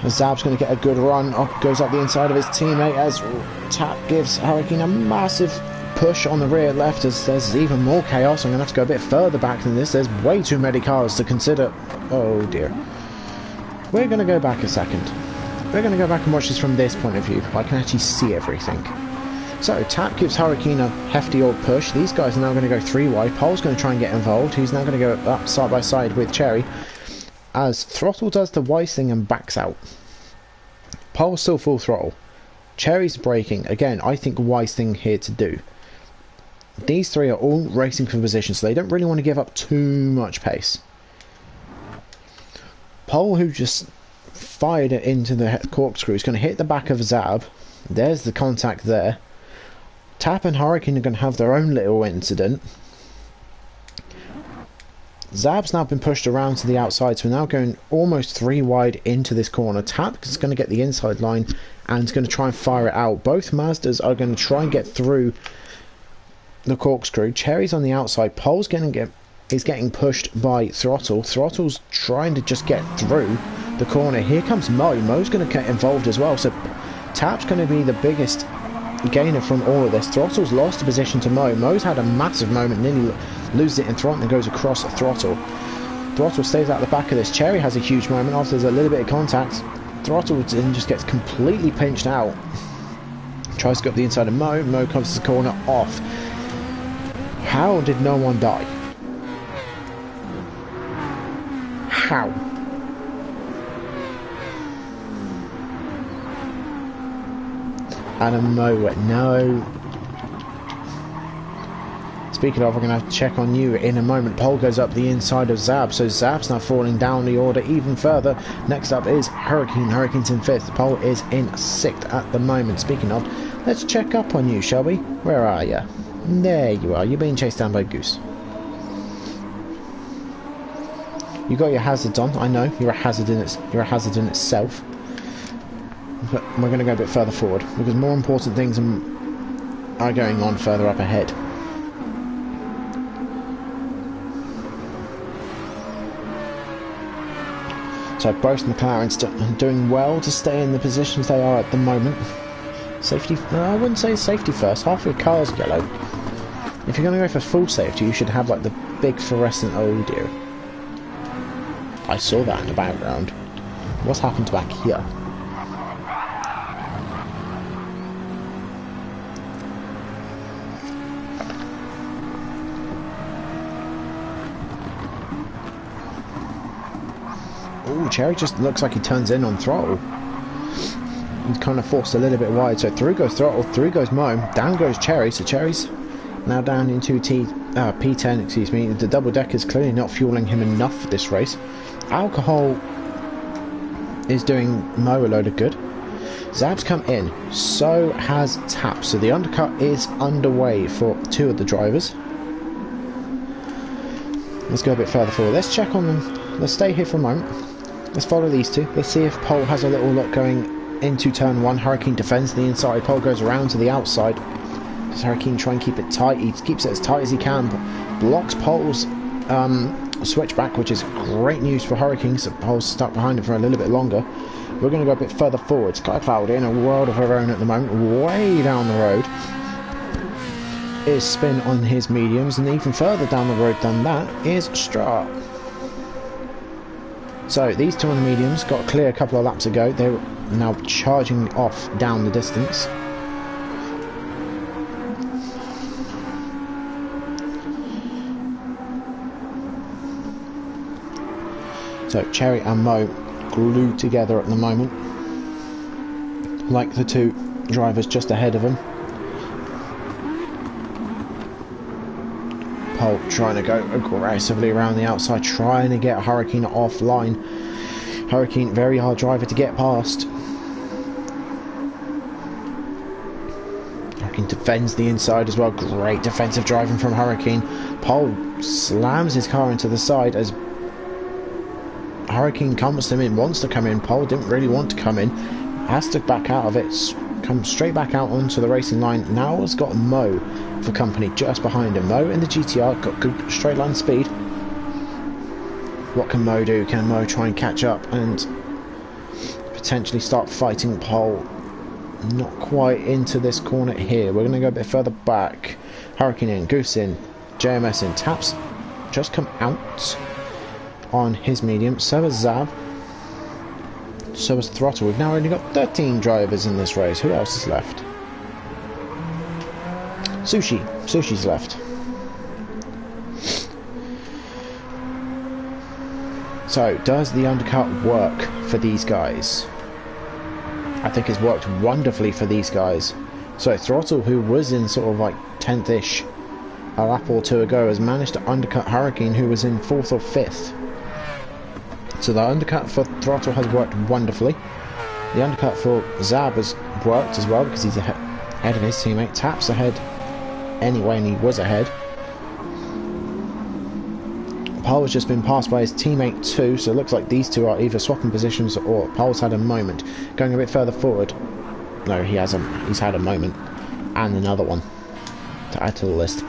A: Zab's going to get a good run. Up goes up the inside of his teammate as Tap gives Hurricane a massive push on the rear left as there's even more chaos. I'm going to have to go a bit further back than this. There's way too many cars to consider. Oh dear. We're going to go back a second. We're going to go back and watch this from this point of view. I can actually see everything. So, Tap gives Hurricane a hefty old push. These guys are now going to go 3 wide. Pole's going to try and get involved. He's now going to go up side by side with Cherry. As Throttle does the wise thing and backs out. Pole's still full throttle. Cherry's braking. Again, I think wise thing here to do. These three are all racing for position, so they don't really want to give up too much pace. Pole, who just fired it into the corkscrew, is going to hit the back of Zab. There's the contact there. Tap and Hurricane are going to have their own little incident. Zab's now been pushed around to the outside, so we're now going almost 3 wide into this corner. Tap is going to get the inside line and is going to try and fire it out. Both Mazdas are going to try and get through the corkscrew. Cherry's on the outside. Pole's is getting pushed by Throttle. Throttle's trying to just get through the corner. Here comes Mo. Mo's going to get involved as well. So Tap's going to be the biggest gainer from all of this. Throttle's lost the position to Mo. Mo's had a massive moment, nearly loses it in front and goes across Throttle. Throttle stays out the back of this. Cherry has a huge moment after there's a little bit of contact. Throttle then just gets completely pinched out. Tries to go up the inside of Mo. Mo comes to the corner off. How did no one die? How? Out of nowhere. No. Speaking of, we're going to have to check on you in a moment. Pole goes up the inside of Zab, so Zab's now falling down the order even further. Next up is Hurricane. Hurricane's in 5th. Pole is in 6th at the moment. Speaking of, let's check up on you, shall we? Where are you? There you are. You're being chased down by Goose. You got your hazards on. I know you're a hazard in itself. But we're going to go a bit further forward because more important things are going on further up ahead. So both McLarens doing well to stay in the positions they are at the moment. Safety, I wouldn't say safety first, half your car's yellow. If you're going to go for full safety, you should have like the big fluorescent audio. I saw that in the background. What's happened back here? Oh, Cherry just looks like he turns in on throttle. He's kind of forced a little bit wide, so through goes throttle, through goes Mo, down goes Cherry, so Cherry's now down into P10, excuse me. The double deck is clearly not fueling him enough for this race. Alcohol is doing Mo a load of good. Zab's come in, so has Tap, so the undercut is underway for two of the drivers. Let's go a bit further forward. Let's check on them. Let's stay here for a moment. Let's follow these two. Let's see if Pole has a little look going into turn one. Hurricane defends the inside. Pole goes around to the outside. Does Hurricane try and keep it tight? He keeps it as tight as he can. Blocks Pole's switchback, which is great news for Hurricane. So Pole's stuck behind him for a little bit longer. We're going to go a bit further forward. Sky Cloud in a world of her own at the moment. Way down the road is Spin on his mediums, and even further down the road than that is Strat. So these two on the mediums got clear a couple of laps ago. They're now charging off down the distance. So Cherry and Mo glued together at the moment, like the two drivers just ahead of them. Pole trying to go aggressively around the outside, trying to get Hurricane offline. Hurricane, very hard driver to get past. Hurricane defends the inside as well. Great defensive driving from Hurricane. Pole slams his car into the side as Hurricane comes to him in, wants to come in. Pole didn't really want to come in, has to back out of it, come straight back out onto the racing line. Now has got Mo for company just behind him. Mo in the GTR got good straight line speed. What can Mo do? Can Mo try and catch up and potentially start fighting Pole? Not quite into this corner here. We're going to go a bit further back. Hurricane in, Goose in, JMS in. Taps just come out on his medium. So has Zab. So has Throttle. We've now only got 13 drivers in this race. Who else is left? Sushi. Sushi's left. So, does the undercut work for these guys? I think it's worked wonderfully for these guys. So, Throttle, who was in sort of like 10th-ish a lap or two ago, has managed to undercut Hurricane, who was in 4th or 5th. So the undercut for Throttle has worked wonderfully. The undercut for Zab has worked as well because he's ahead of his teammate. Taps ahead anyway, and he was ahead. Pole has just been passed by his teammate too, so it looks like these two are either swapping positions or Pole's had a moment. Going a bit further forward. No, he's had a moment. And another one to add to the list.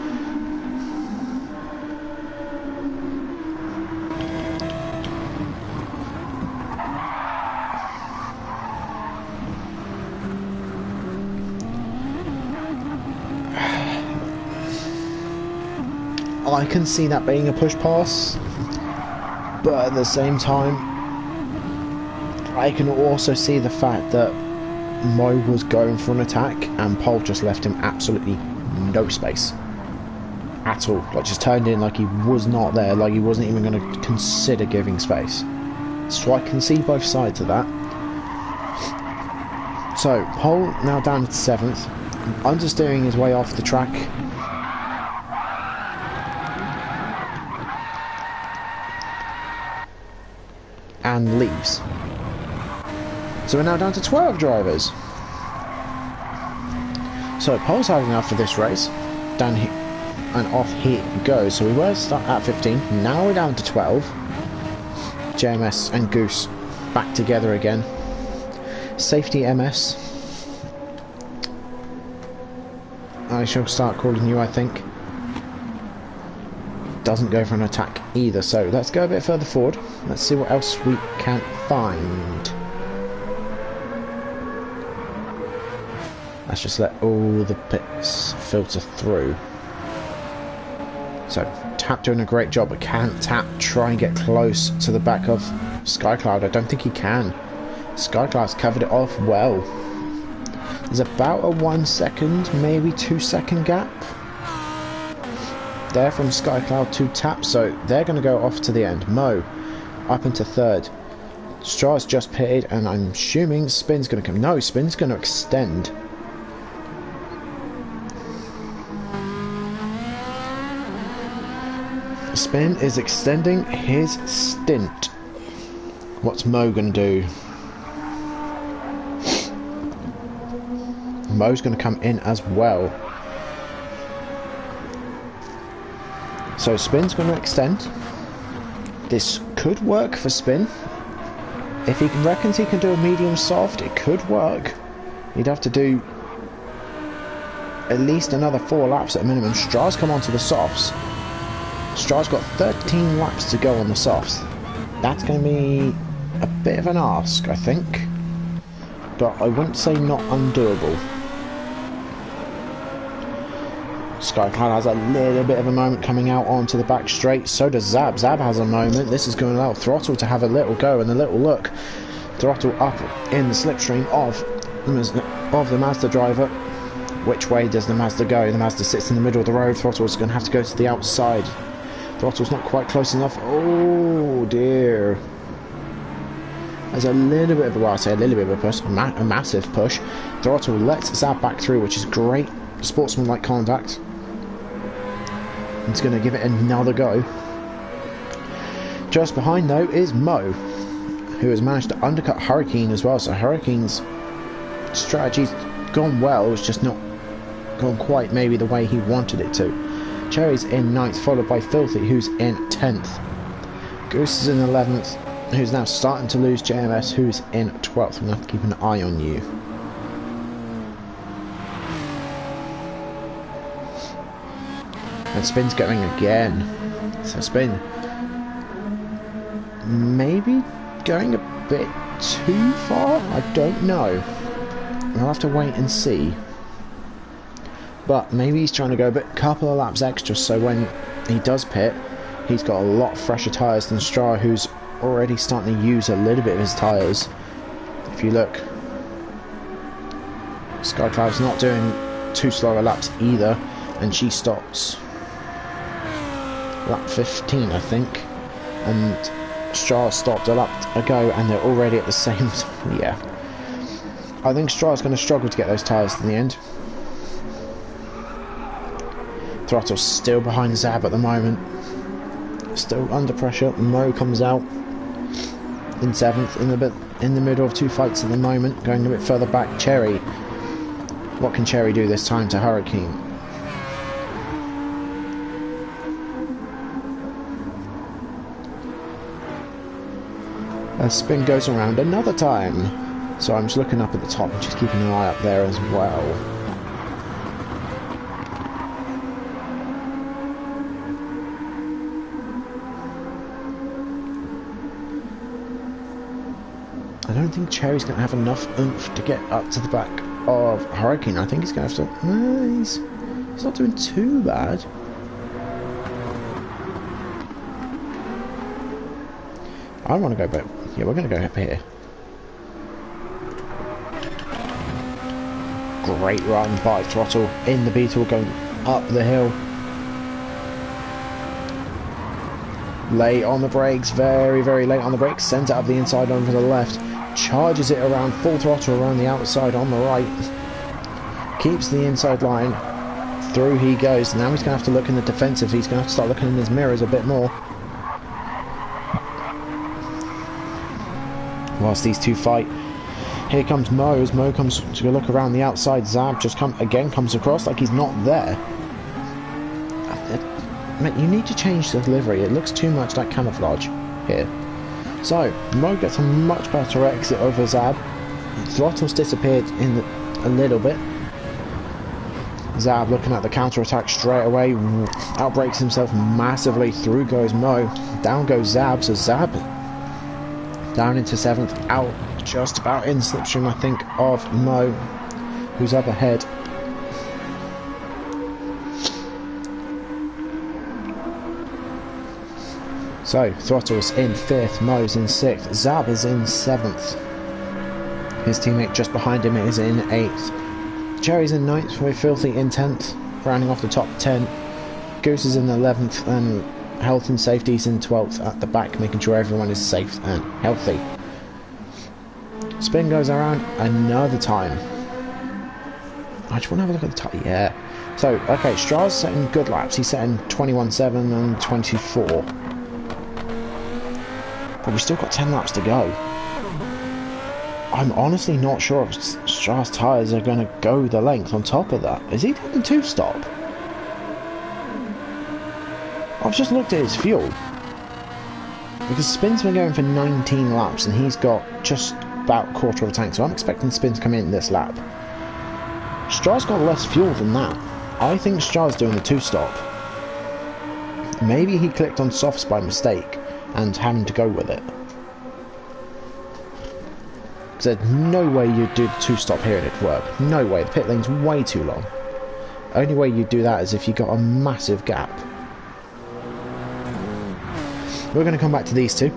A: I can see that being a push pass, but at the same time I can also see the fact that Mo was going for an attack and Pole just left him absolutely no space at all. Like, just turned in like he was not there, like he wasn't even going to consider giving space. So I can see both sides of that. So Pole now down to 7th, understeering his way off the track. And leaves. So we're now down to 12 drivers. So Pole's had enough for this race. Down here and off he goes. So we were at 15. Now we're down to 12. JMS and Goose back together again. Safety MS. I shall start calling you, I think. doesn't go for an attack either. So let's go a bit further forward. Let's see what else we can find. Let's just let all the pits filter through. So Tap doing a great job, but can Tap try and get close to the back of Skycloud? I don't think he can. Skycloud's covered it off well. There's about a 1 second, maybe 2 second gap there from Skycloud to Tap, so they're going to go off to the end. Mo up into third. Straw's just pitted, and I'm assuming Spin's going to come. No, Spin's going to extend. Spin is extending his stint. What's Mo going to do? Mo's going to come in as well. So Spin's going to extend. This could work for Spin. If he reckons he can do a medium soft, it could work. He'd have to do at least another 4 laps at a minimum. Straw's come onto the softs. Straw's got 13 laps to go on the softs. That's going to be a bit of an ask, I think. But I wouldn't say not undoable. Skycloud has a little bit of a moment coming out onto the back straight. So does Zab. Zab has a moment. This is going to allow Throttle to have a little go and a little look. Throttle up in the slipstream of the Mazda driver. Which way does the Mazda go? The Mazda sits in the middle of the road. Throttle's going to have to go to the outside. Throttle's not quite close enough. Oh dear. There's a little bit of a, well, I say a little bit of a push, a massive push. Throttle lets Zab back through, which is great sportsmanlike conduct. He's going to give it another go. Just behind though is Mo, who has managed to undercut Hurricane as well. So Hurricane's strategy's gone well, it's just not gone quite maybe the way he wanted it to. Cherry's in 9th, followed by Filthy, who's in 10th. Goose is in 11th, who's now starting to lose. JMS, who's in 12th. We'll have to keep an eye on you. And Spin's going again. So Spin maybe going a bit too far? I don't know. We'll have to wait and see. But maybe he's trying to go a couple of laps extra, so when he does pit, he's got a lot fresher tyres than Straw, who's already starting to use a little bit of his tyres. If you look, Skycloud's not doing too slow laps either, and she stops lap 15, I think, and Straw stopped a lap ago, and they're already at the same time. Yeah, I think Straw's going to struggle to get those tyres to the end. Throttle's still behind Zab at the moment. Still under pressure. Mo comes out in 7th, in the middle of 2 fights at the moment, going a bit further back. Cherry. What can Cherry do this time to Hurricane? A spin goes around another time. So I'm just looking up at the top and just keeping an eye up there as well. I don't think Cherry's going to have enough oomph to get up to the back of Hurricane. I think he's going to have to... he's not doing too bad. I want to go back. Yeah, we're going to go up here. Great run by Throttle in the Beetle, going up the hill. Late on the brakes, very, very late on the brakes. Sends it up the inside over the left. Charges it around, full throttle around the outside on the right. Keeps the inside line. Through he goes. Now he's going to have to look in the defensive. He's going to have to start looking in his mirrors a bit more. Whilst these two fight. Here comes Mo. As Mo comes to look around the outside, Zab just comes across like he's not there. Mate, you need to change the delivery. It looks too much like camouflage here. So, Mo gets a much better exit over Zab. Throttle's disappeared a little bit. Zab looking at the counter-attack straight away, outbreaks himself massively, through goes Mo, down goes Zab, so Zab down into 7th, out just about in slipstream I think of Mo, who's up ahead. So, Throttle's in 5th, Mo's in 6th, Zab is in 7th. His teammate just behind him is in 8th. Jerry's in 9th with Filthy in 10th, rounding off the top 10. Goose is in 11th and Health and Safety's in 12th at the back, making sure everyone is safe and healthy. Spin goes around another time. I just want to have a look at the top. Yeah. So, okay, Stra's setting good laps. He's setting 21.7 and 24. But we've still got 10 laps to go. I'm honestly not sure if Stra's tyres are going to go the length on top of that. Is he doing the 2-stop? I've just looked at his fuel. Because Spin's been going for 19 laps and he's got just about a quarter of a tank. So I'm expecting Spin to come in this lap. Stra's got less fuel than that. I think Stra's doing the 2-stop. Maybe he clicked on softs by mistake and having to go with it. Because there's no way you'd do the 2-stop here and it'd work. No way. The pit lane's way too long. Only way you'd do that is if you got a massive gap. We're going to come back to these two.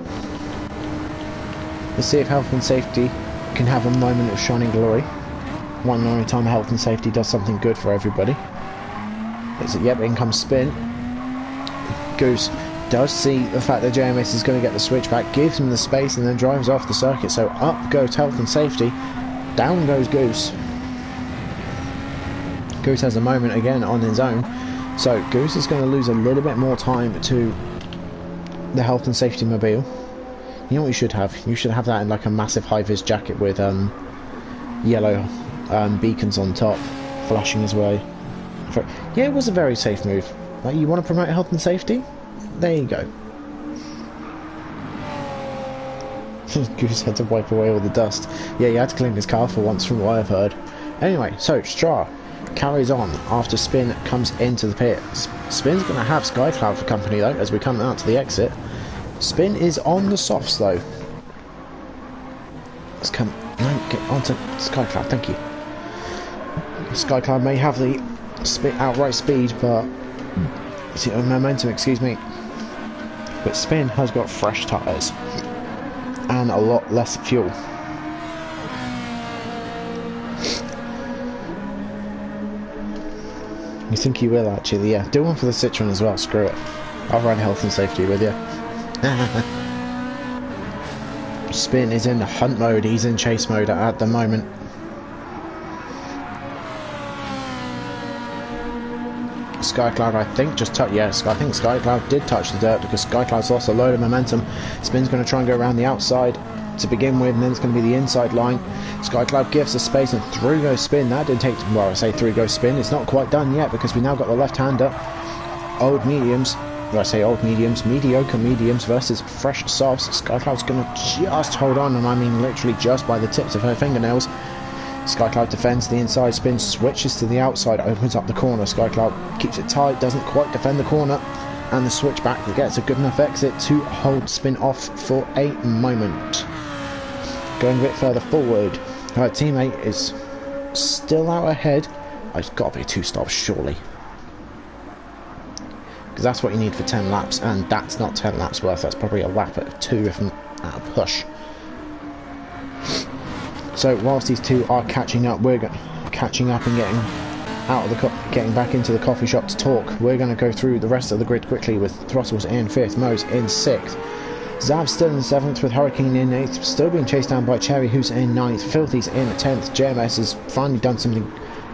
A: Let's see if Health and Safety can have a moment of shining glory. One and only time Health and Safety does something good for everybody. Yep, in comes Spin. Goose does see the fact that JMS is going to get the switchback, gives him the space and then drives off the circuit. So up goes Health and Safety, down goes Goose. Goose has a moment again on his own. So Goose is going to lose a little bit more time to the Health and Safety mobile. You know what you should have? You should have that in like a massive high-vis jacket with yellow beacons on top, flashing his way. Yeah, it was a very safe move. Like, you want to promote Health and Safety? There you go. Goose had to wipe away all the dust. Yeah, he had to clean his car for once from what I've heard. Anyway, so Stra carries on after Spin comes into the pit. Spin's going to have Skycloud for company though as we come out to the exit. Spin is on the softs though. Let's come. No, get onto Skycloud, thank you. Skycloud may have the outright speed, but momentum, excuse me. But Spin has got fresh tyres and a lot less fuel. You think he will actually? Yeah, do one for the Citroen as well. Screw it. I'll run Health and Safety with you. Spin is in hunt mode. He's in chase mode at the moment. Skycloud, I think, just touched. Yes, I think Skycloud did touch the dirt because Skycloud's lost a load of momentum. Spin's going to try and go around the outside to begin with, and then it's going to be the inside line. Skycloud gives the space and through goes Spin. That didn't take, well, I say through goes Spin. It's not quite done yet because we now got the left-hander. Old mediums, well, I say old mediums, mediocre mediums versus fresh softs. Skycloud's going to just hold on, and I mean literally just by the tips of her fingernails. Skycloud defends the inside, Spin switches to the outside, opens up the corner. Skycloud keeps it tight, doesn't quite defend the corner, and the switchback gets a good enough exit to hold Spin off for a moment. Going a bit further forward, her teammate is still out ahead. It's got to be a 2-stop, surely. Because that's what you need for 10 laps, and that's not 10 laps worth. That's probably a lap at 2 if not at a push. So whilst these two are catching up, we're catching up and getting back into the coffee shop to talk. We're going to go through the rest of the grid quickly with Throttles in 5th, Mo's in 6th. Zab's still in 7th with Hurricane in 8th, still being chased down by Cherry who's in 9th, Filthy's in 10th, JMS has finally done something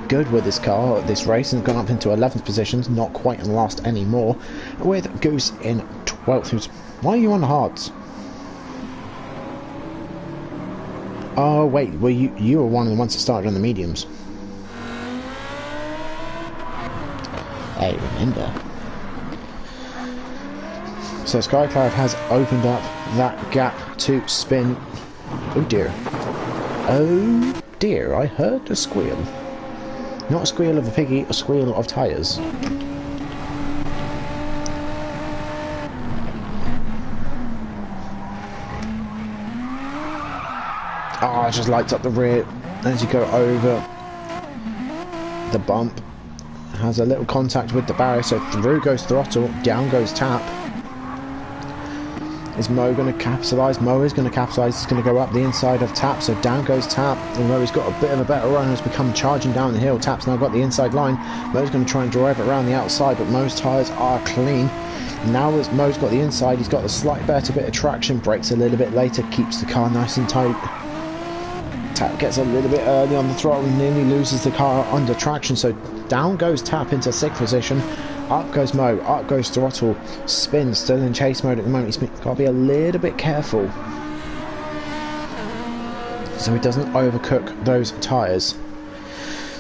A: good with this car at this race and gone up into 11th positions, not quite in last anymore, with Goose in 12th. Why are you on the hards? Oh wait, well you were one of the ones that started on the mediums. I remember. So Skycloud has opened up that gap to Spin. Oh dear. Oh dear, I heard a squeal. Not a squeal of a piggy, a squeal of tyres. Oh, it just lights up the rear as you go over the bump. Has a little contact with the barrier, so through goes throttle, down goes tap. Is Mo going to capitalise? Mo is going to capitalise. He's going to go up the inside of tap, so down goes tap. Although he's got a bit of a better run, has become charging down the hill. Tap's now got the inside line. Mo's going to try and drive it around the outside, but Mo's tyres are clean. Now as Mo's got the inside, he's got the slight better bit of traction, brakes a little bit later, keeps the car nice and tight. Tap gets a little bit early on the throttle and nearly loses the car under traction, so down goes Tap into 6th position, up goes Mo, up goes throttle, Spin still in chase mode at the moment. He's got to be a little bit careful so he doesn't overcook those tyres.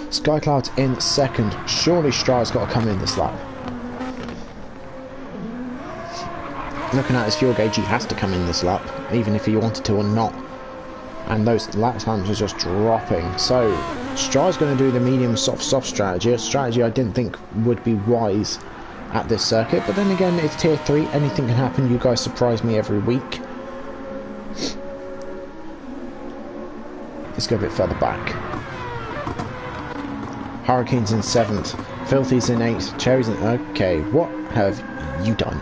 A: Skycloud's in 2nd, surely Stra's got to come in this lap. Looking at his fuel gauge, he has to come in this lap, even if he wanted to or not. And those lap times are just dropping. So Stra's going to do the medium soft strategy, a strategy I didn't think would be wise at this circuit, but then again, it's tier 3, anything can happen. You guys surprise me every week. Let's go a bit further back. Hurricane's in 7th, Filthy's in 8th, Cherry's in... Okay, what have you done?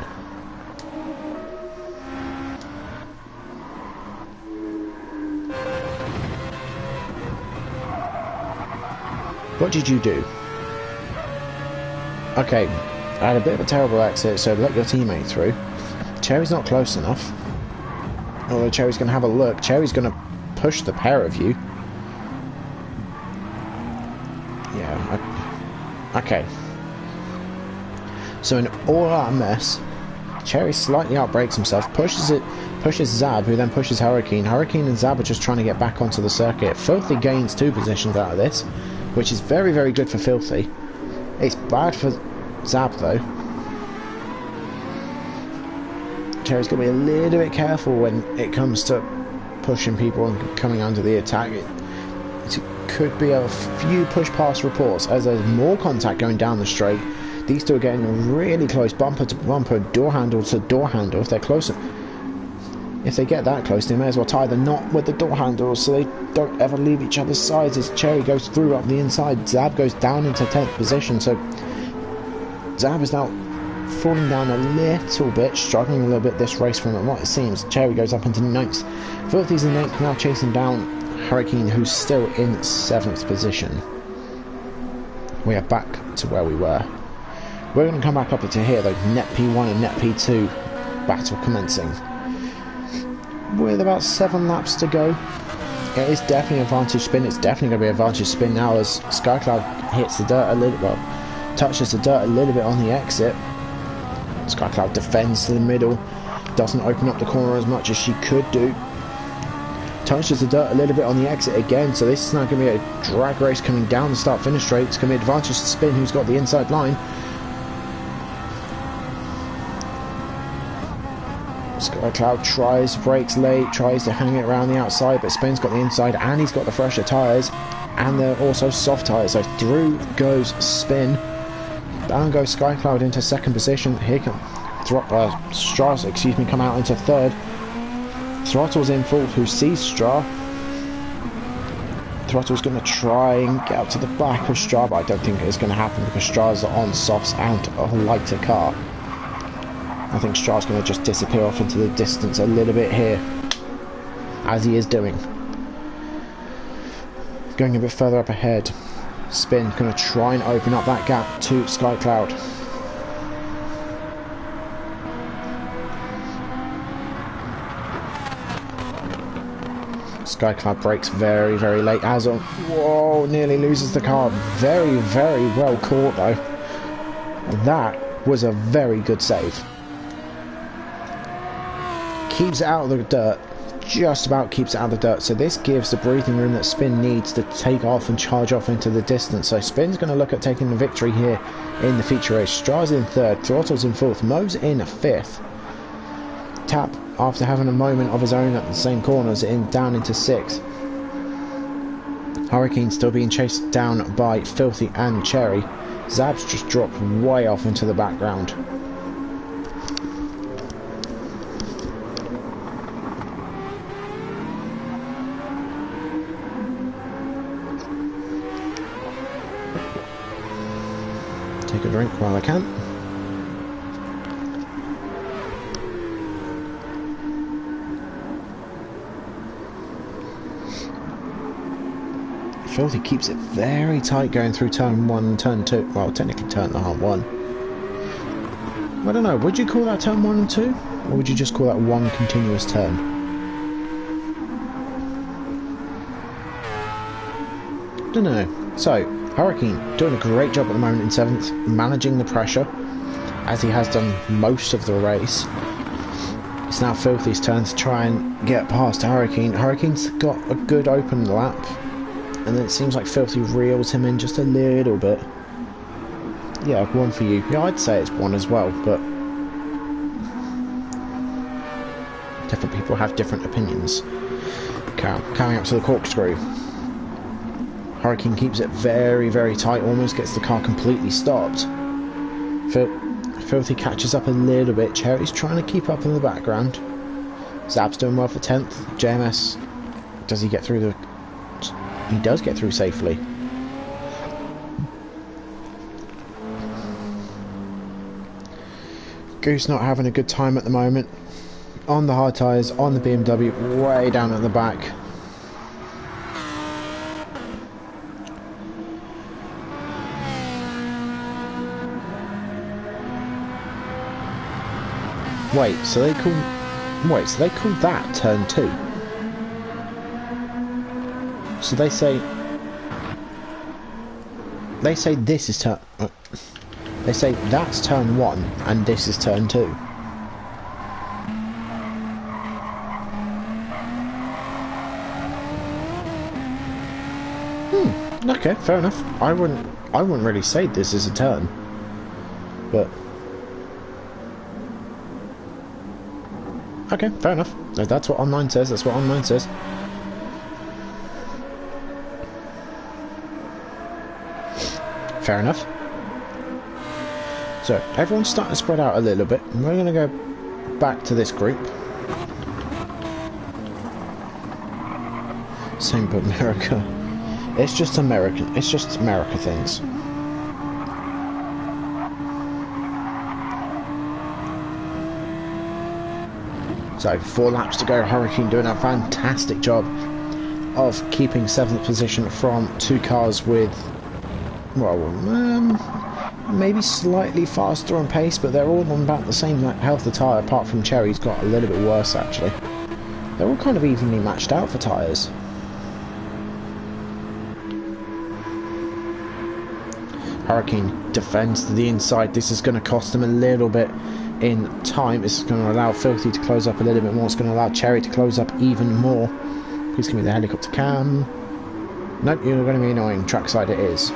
A: What did you do? Okay, I had a bit of a terrible exit, so let your teammate through. Cherry's not close enough. Although Cherry's going to have a look. Cherry's going to push the pair of you. Yeah, okay. So in all that mess, Cherry slightly outbrakes himself, pushes Zab, who then pushes Hurricane. Hurricane and Zab are just trying to get back onto the circuit. Filthy gains 2 positions out of this, which is very, very good for Filthy. It's bad for Zab, though. Cherry's got to be a little bit careful when it comes to pushing people and coming under the attack. It could be a few push-pass reports as there's more contact going down the straight. These two are getting really close, bumper to bumper, door handle to door handle. If they're closer, if they get that close, they may as well tie the knot with the door handles so they don't ever leave each other's sides. As Cherry goes through up the inside, Zab goes down into 10th position, so Zab is now falling down a little bit, struggling a little bit this race from what it seems. Cherry goes up into 9th. Filthy's in 8th, now chasing down Hurricane, who's still in 7th position. We are back to where we were. We're going to come back up to here though, net P1 and net P2 battle commencing. With about 7 laps to go. It is definitely advantage spin, it's definitely going to be advantage spin now as Skycloud hits the dirt a little, well, touches the dirt a little bit on the exit. Skycloud defends to the middle, doesn't open up the corner as much as she could do. Touches the dirt a little bit on the exit again, so this is now going to be a drag race coming down the start-finish straight. It's going to be advantage to Spin, who's got the inside line. Skycloud tries, brakes late, tries to hang it around the outside, but Spin's got the inside and he's got the fresher tyres, and they're also soft tyres, so through goes Spin. Down goes Skycloud into 2nd position. Here comes Straws, come out into 3rd. Throttle's in 4th, who sees Stra. Throttle's going to try and get up to the back of Stra, but I don't think it's going to happen because Stra's on softs and a lighter car. I think Stra's going to just disappear off into the distance a little bit here, as he is doing. Going a bit further up ahead, Spin going to try and open up that gap to Skycloud. Skycloud brakes very, very late. Whoa, nearly loses the car. Very, very well caught though. That was a very good save. Keeps it out of the dirt, just about keeps it out of the dirt, so this gives the breathing room that Spin needs to take off and charge off into the distance. So Spin's going to look at taking the victory here in the feature race. Stra's in 3rd, Throttle's in 4th, Mo's in 5th. Tap, after having a moment of his own at the same corners, down into 6th. Hurricane still being chased down by Filthy and Cherry. Zab's just dropped way off into the background. Take a drink while I can. Filthy keeps it very tight going through turn 1 and turn 2. Well, technically turn 1. I don't know, would you call that turn 1 and 2? Or would you just call that one continuous turn? Don't know. So, Hurricane doing a great job at the moment in 7th, managing the pressure, as he has done most of the race. It's now Filthy's turn to try and get past Hurricane. Hurricane's got a good open lap, and then it seems like Filthy reels him in just a little bit. Yeah, 1 for you. Yeah, I'd say it's 1 as well, but different people have different opinions. Coming up to the corkscrew. Hurricane keeps it very, very tight, almost gets the car completely stopped. Filthy catches up a little bit. Cherry's trying to keep up in the background. Zab's doing well for 10th. JMS, does he get through the... He does get through safely. Goose not having a good time at the moment. On the hard tyres, on the BMW, way down at the back. Wait, so they call that turn 2? So they say this is turn... they say that's turn 1 and this is turn 2. Okay, fair enough. I wouldn't really say this is a turn. But okay, fair enough. If that's what online says, that's what online says. Fair enough. So, everyone's starting to spread out a little bit. And we're going to go back to this group. Same but America. It's just American. It's just America things. So, 4 laps to go. Hurricane doing a fantastic job of keeping 7th position from 2 cars with, well, maybe slightly faster on pace, but they're all on about the same health of tyre, apart from Cherry's got a little bit worse actually. They're all kind of evenly matched out for tyres. Hurricane defends to the inside. This is going to cost him a little bit in time. This is going to allow Filthy to close up a little bit more. It's going to allow Cherry to close up even more. Please give me the helicopter cam. Nope, you're going to be annoying. Trackside it is.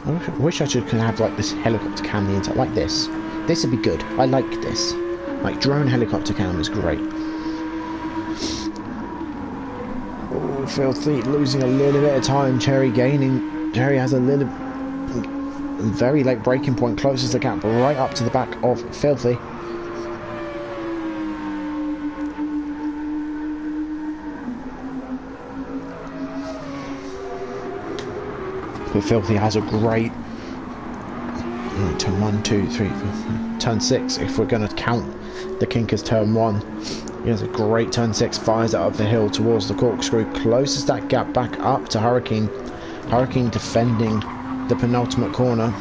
A: I wish I could have like this helicopter cam the inside, like this. This would be good. I like this. Like drone helicopter cam is great. Oh, Filthy losing a little bit of time. Cherry gaining. Cherry has a little very late braking point, closes the gap right up to the back of Filthy. But Filthy has a great turn 1, 2, 3, 4, turn 6. If we're going to count the kink as turn 1, he has a great turn 6. Fires it up the hill towards the corkscrew, closes that gap back up to Hurricane. Hurricane defending the penultimate corner.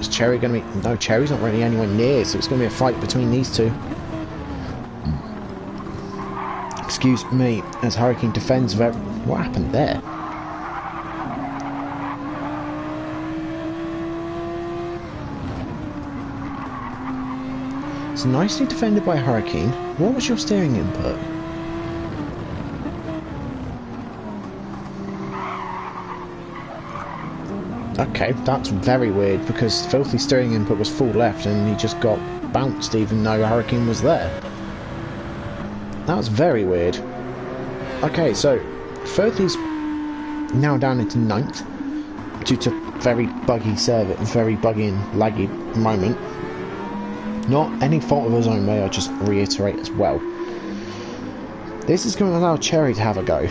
A: Is Cherry going to be... No, Cherry's not really anywhere near, so it's going to be a fight between these two. Excuse me, as Hurricane defends... What happened there? It's nicely defended by Hurricane. What was your steering input? Okay, that's very weird, because Filthy's steering input was full left and he just got bounced even though Hurricane was there. That was very weird. Okay, so Filthy's now down into 9th due to very buggy very buggy and laggy moment. Not any fault of his own, may I just reiterate as well. This is going to allow Cherry to have a go.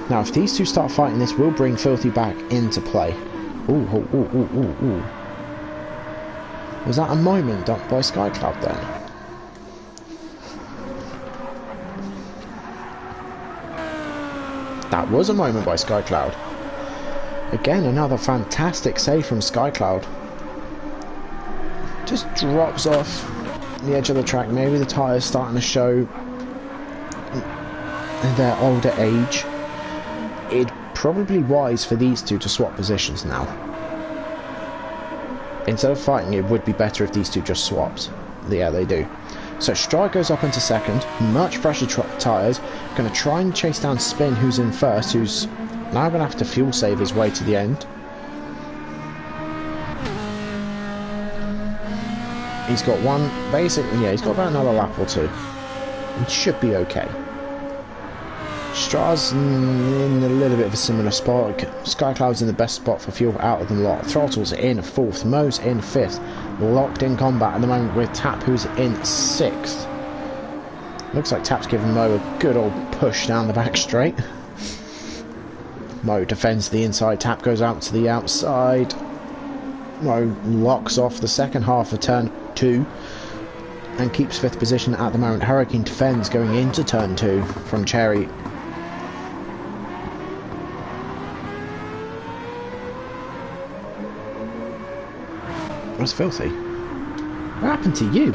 A: Now, if these two start fighting, this will bring Filthy back into play. Ooh, ooh, ooh, ooh, ooh, ooh. Was that a moment dumped by Skycloud then? That was a moment by Skycloud. Again, another fantastic save from Skycloud. Just drops off the edge of the track. Maybe the tyres starting to show their older age. It'd probably wise for these two to swap positions now. Instead of fighting, it would be better if these two just swapped. Yeah, they do. So Stride goes up into 2nd, much fresher tyres, going to try and chase down Spin, who's in 1st, who's now going to have to fuel save his way to the end. He's got one, basically, yeah, he's got about another lap or two. He should be okay. Stra's in a little bit of a similar spot. Skycloud's in the best spot for fuel out of the lot. Throttle's in 4th, Mo's in 5th. Locked in combat at the moment with Tap, who's in 6th. Looks like Tap's giving Mo a good old push down the back straight. Mo defends the inside, Tap goes out to the outside. Mo locks off the second half of turn 2 and keeps 5th position at the moment. Hurricane defends going into turn 2 from Cherry. What's Filthy? What happened to you?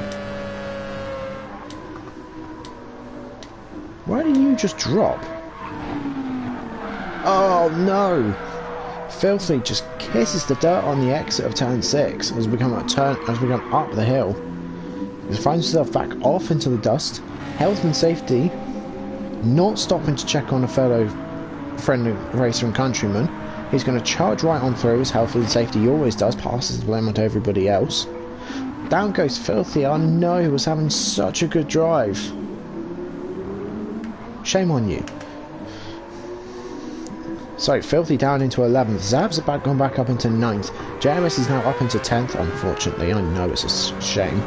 A: Why did you just drop? Oh no! Filthy just kisses the dirt on the exit of turn 6 as we come up the hill. He finds himself back off into the dust. Health and safety, not stopping to check on a fellow friendly racer and countryman. He's going to charge right on through, as health and safety he always does, passes the blame on to everybody else. Down goes Filthy. I know he was having such a good drive. Shame on you. So, Filthy down into 11th. Zab's gone back up into 9th. JMS is now up into 10th, unfortunately. I know it's a shame.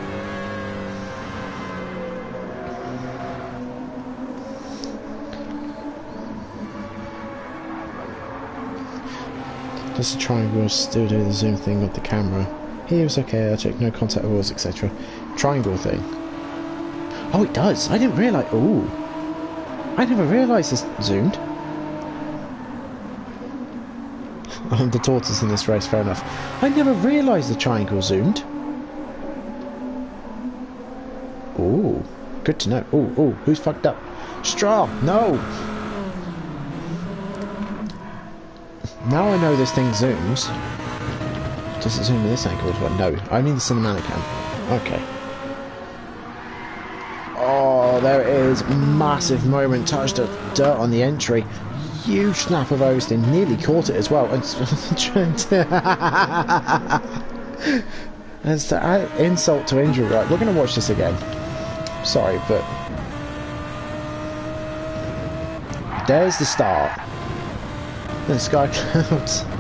A: Just the triangle still do the zoom thing with the camera. He was okay, I checked no contact rules, etc. Triangle thing. Oh, it does! I didn't realise. Ooh. I never realised this zoomed. I'm the tortoise in this race, fair enough. I never realised the triangle zoomed. Ooh. Good to know. Ooh, ooh, who's fucked up? Straw! No! Now I know this thing zooms. Does it zoom at this angle as well? No, only the cinematic cam. Okay. Oh, there it is. Massive moment. Touched the dirt on the entry. Huge snap of Ostin. Nearly caught it as well. And as to add insult to injury, right? We're going to watch this again. Sorry, but there's the start. Then Skycloud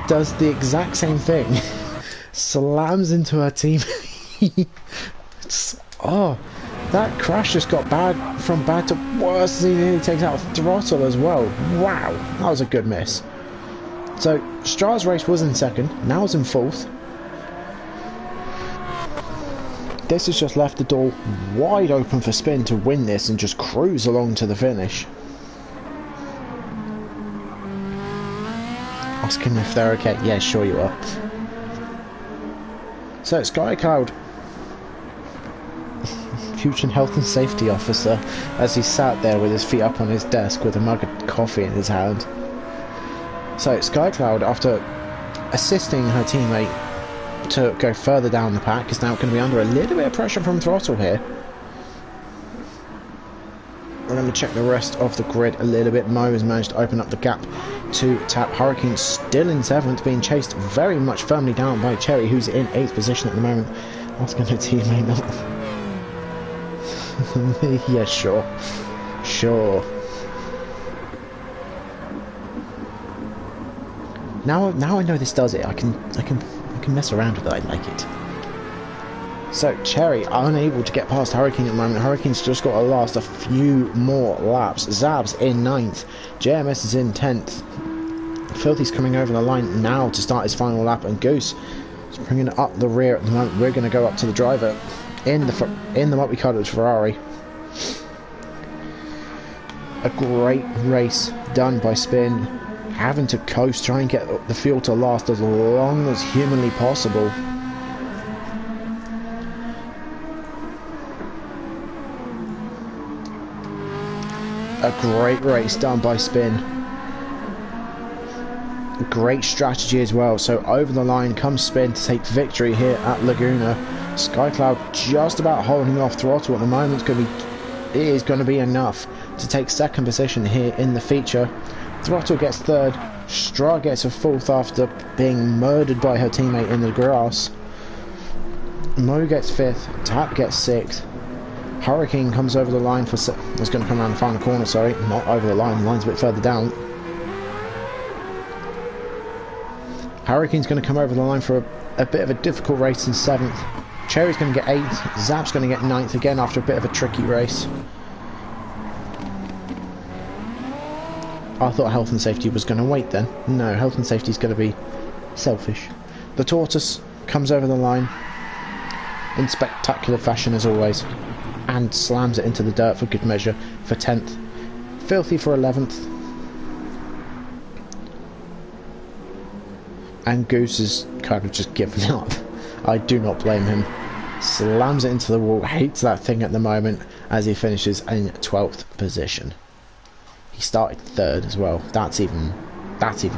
A: does the exact same thing. Slams into her teammate. Oh, that crash just got from bad to worse. He nearly takes out a throttle as well. Wow, that was a good miss. So Stra's race was in 2nd, now is in 4th. This has just left the door wide open for Spin to win this and just cruise along to the finish. Asking if they're okay. Yeah, sure you are. So Skycloud, future health and safety officer, as he sat there with his feet up on his desk with a mug of coffee in his hand. So Skycloud, after assisting her teammate to go further down the pack, is now going to be under a little bit of pressure from Throttle here. We're going to check the rest of the grid a little bit. Mo has managed to open up the gap to Tap. Hurricane still in 7th, being chased very much firmly down by Cherry, who's in 8th position at the moment. That's going to teammate not. Yeah, sure. Sure. Now I know this does it. I can mess around with it. I like it. So Cherry unable to get past Hurricane at the moment. Hurricane's just got to last a few more laps. Zab's in 9th. JMS is in 10th. Filthy's coming over the line now to start his final lap, and Goose is bringing it up the rear at the moment. We're going to go up to the driver in the multicolored Ferrari. A great race done by Spin, having to coast, try and get the field to last as long as humanly possible. A great race done by Spin. Great strategy as well. So over the line comes Spin to take victory here at Laguna. Skycloud just about holding off Throttle at the moment. It is going to be enough to take 2nd position here in the feature. Throttle gets 3rd. Stra gets a 4th after being murdered by her teammate in the grass. Mo gets 5th. Tap gets 6th. Hurricane comes over the line for... It's going to come around the final corner, sorry. Not over the line. The line's a bit further down. Hurricane's going to come over the line for a bit of a difficult race in 7th. Cherry's going to get 8th. Zap's going to get 9th again after a bit of a tricky race. I thought health and safety was going to wait then. No, health and safety is going to be selfish. The Tortoise comes over the line in spectacular fashion as always, and slams it into the dirt for good measure for 10th. Filthy for 11th. And Goose is kind of just given up. I do not blame him. Slams it into the wall, hates that thing at the moment as he finishes in 12th position. He started 3rd as well. That's even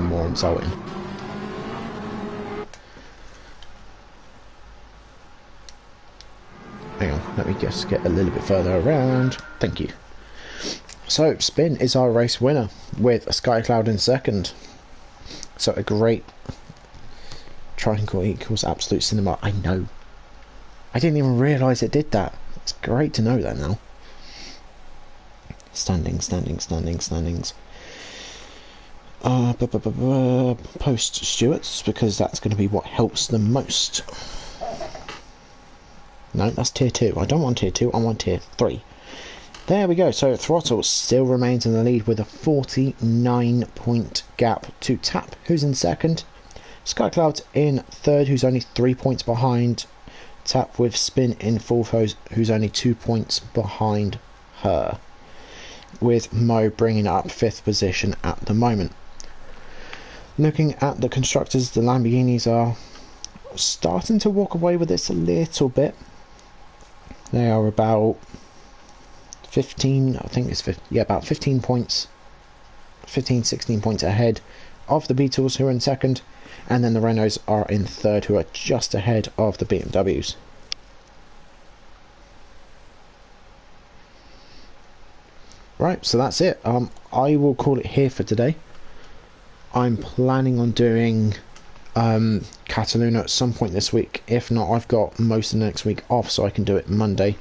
A: more insulting. Hang on, let me just get a little bit further around. Thank you. So, Spin is our race winner with Skycloud in 2nd. So, a great triangle equals absolute cinema. I know. I didn't even realise it did that. It's great to know that now. Standings. Post Stewards, because that's going to be what helps the most. No, that's tier 2. I don't want tier 2, I want tier 3. There we go. So Throttle still remains in the lead with a 49-point gap to Tap, who's in 2nd. Skycloud in 3rd, who's only 3 points behind Tap, with Spin in 4th, who's only 2 points behind her, with Mo bringing up 5th position at the moment. Looking at the constructors, the Lamborghinis are starting to walk away with this a little bit. They are about 15, I think it's 15, yeah, about 15 points, 16 points ahead of the Beetles, who are in 2nd, and then the Renaults are in 3rd, who are just ahead of the BMWs. Right, so that's it. I will call it here for today. I'm planning on doing Cataluna at some point this week. If not, I've got most of the next week off, so I can do it Monday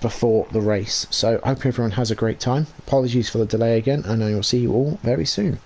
A: before the race. So I hope everyone has a great time. Apologies for the delay again, and I will see you all very soon.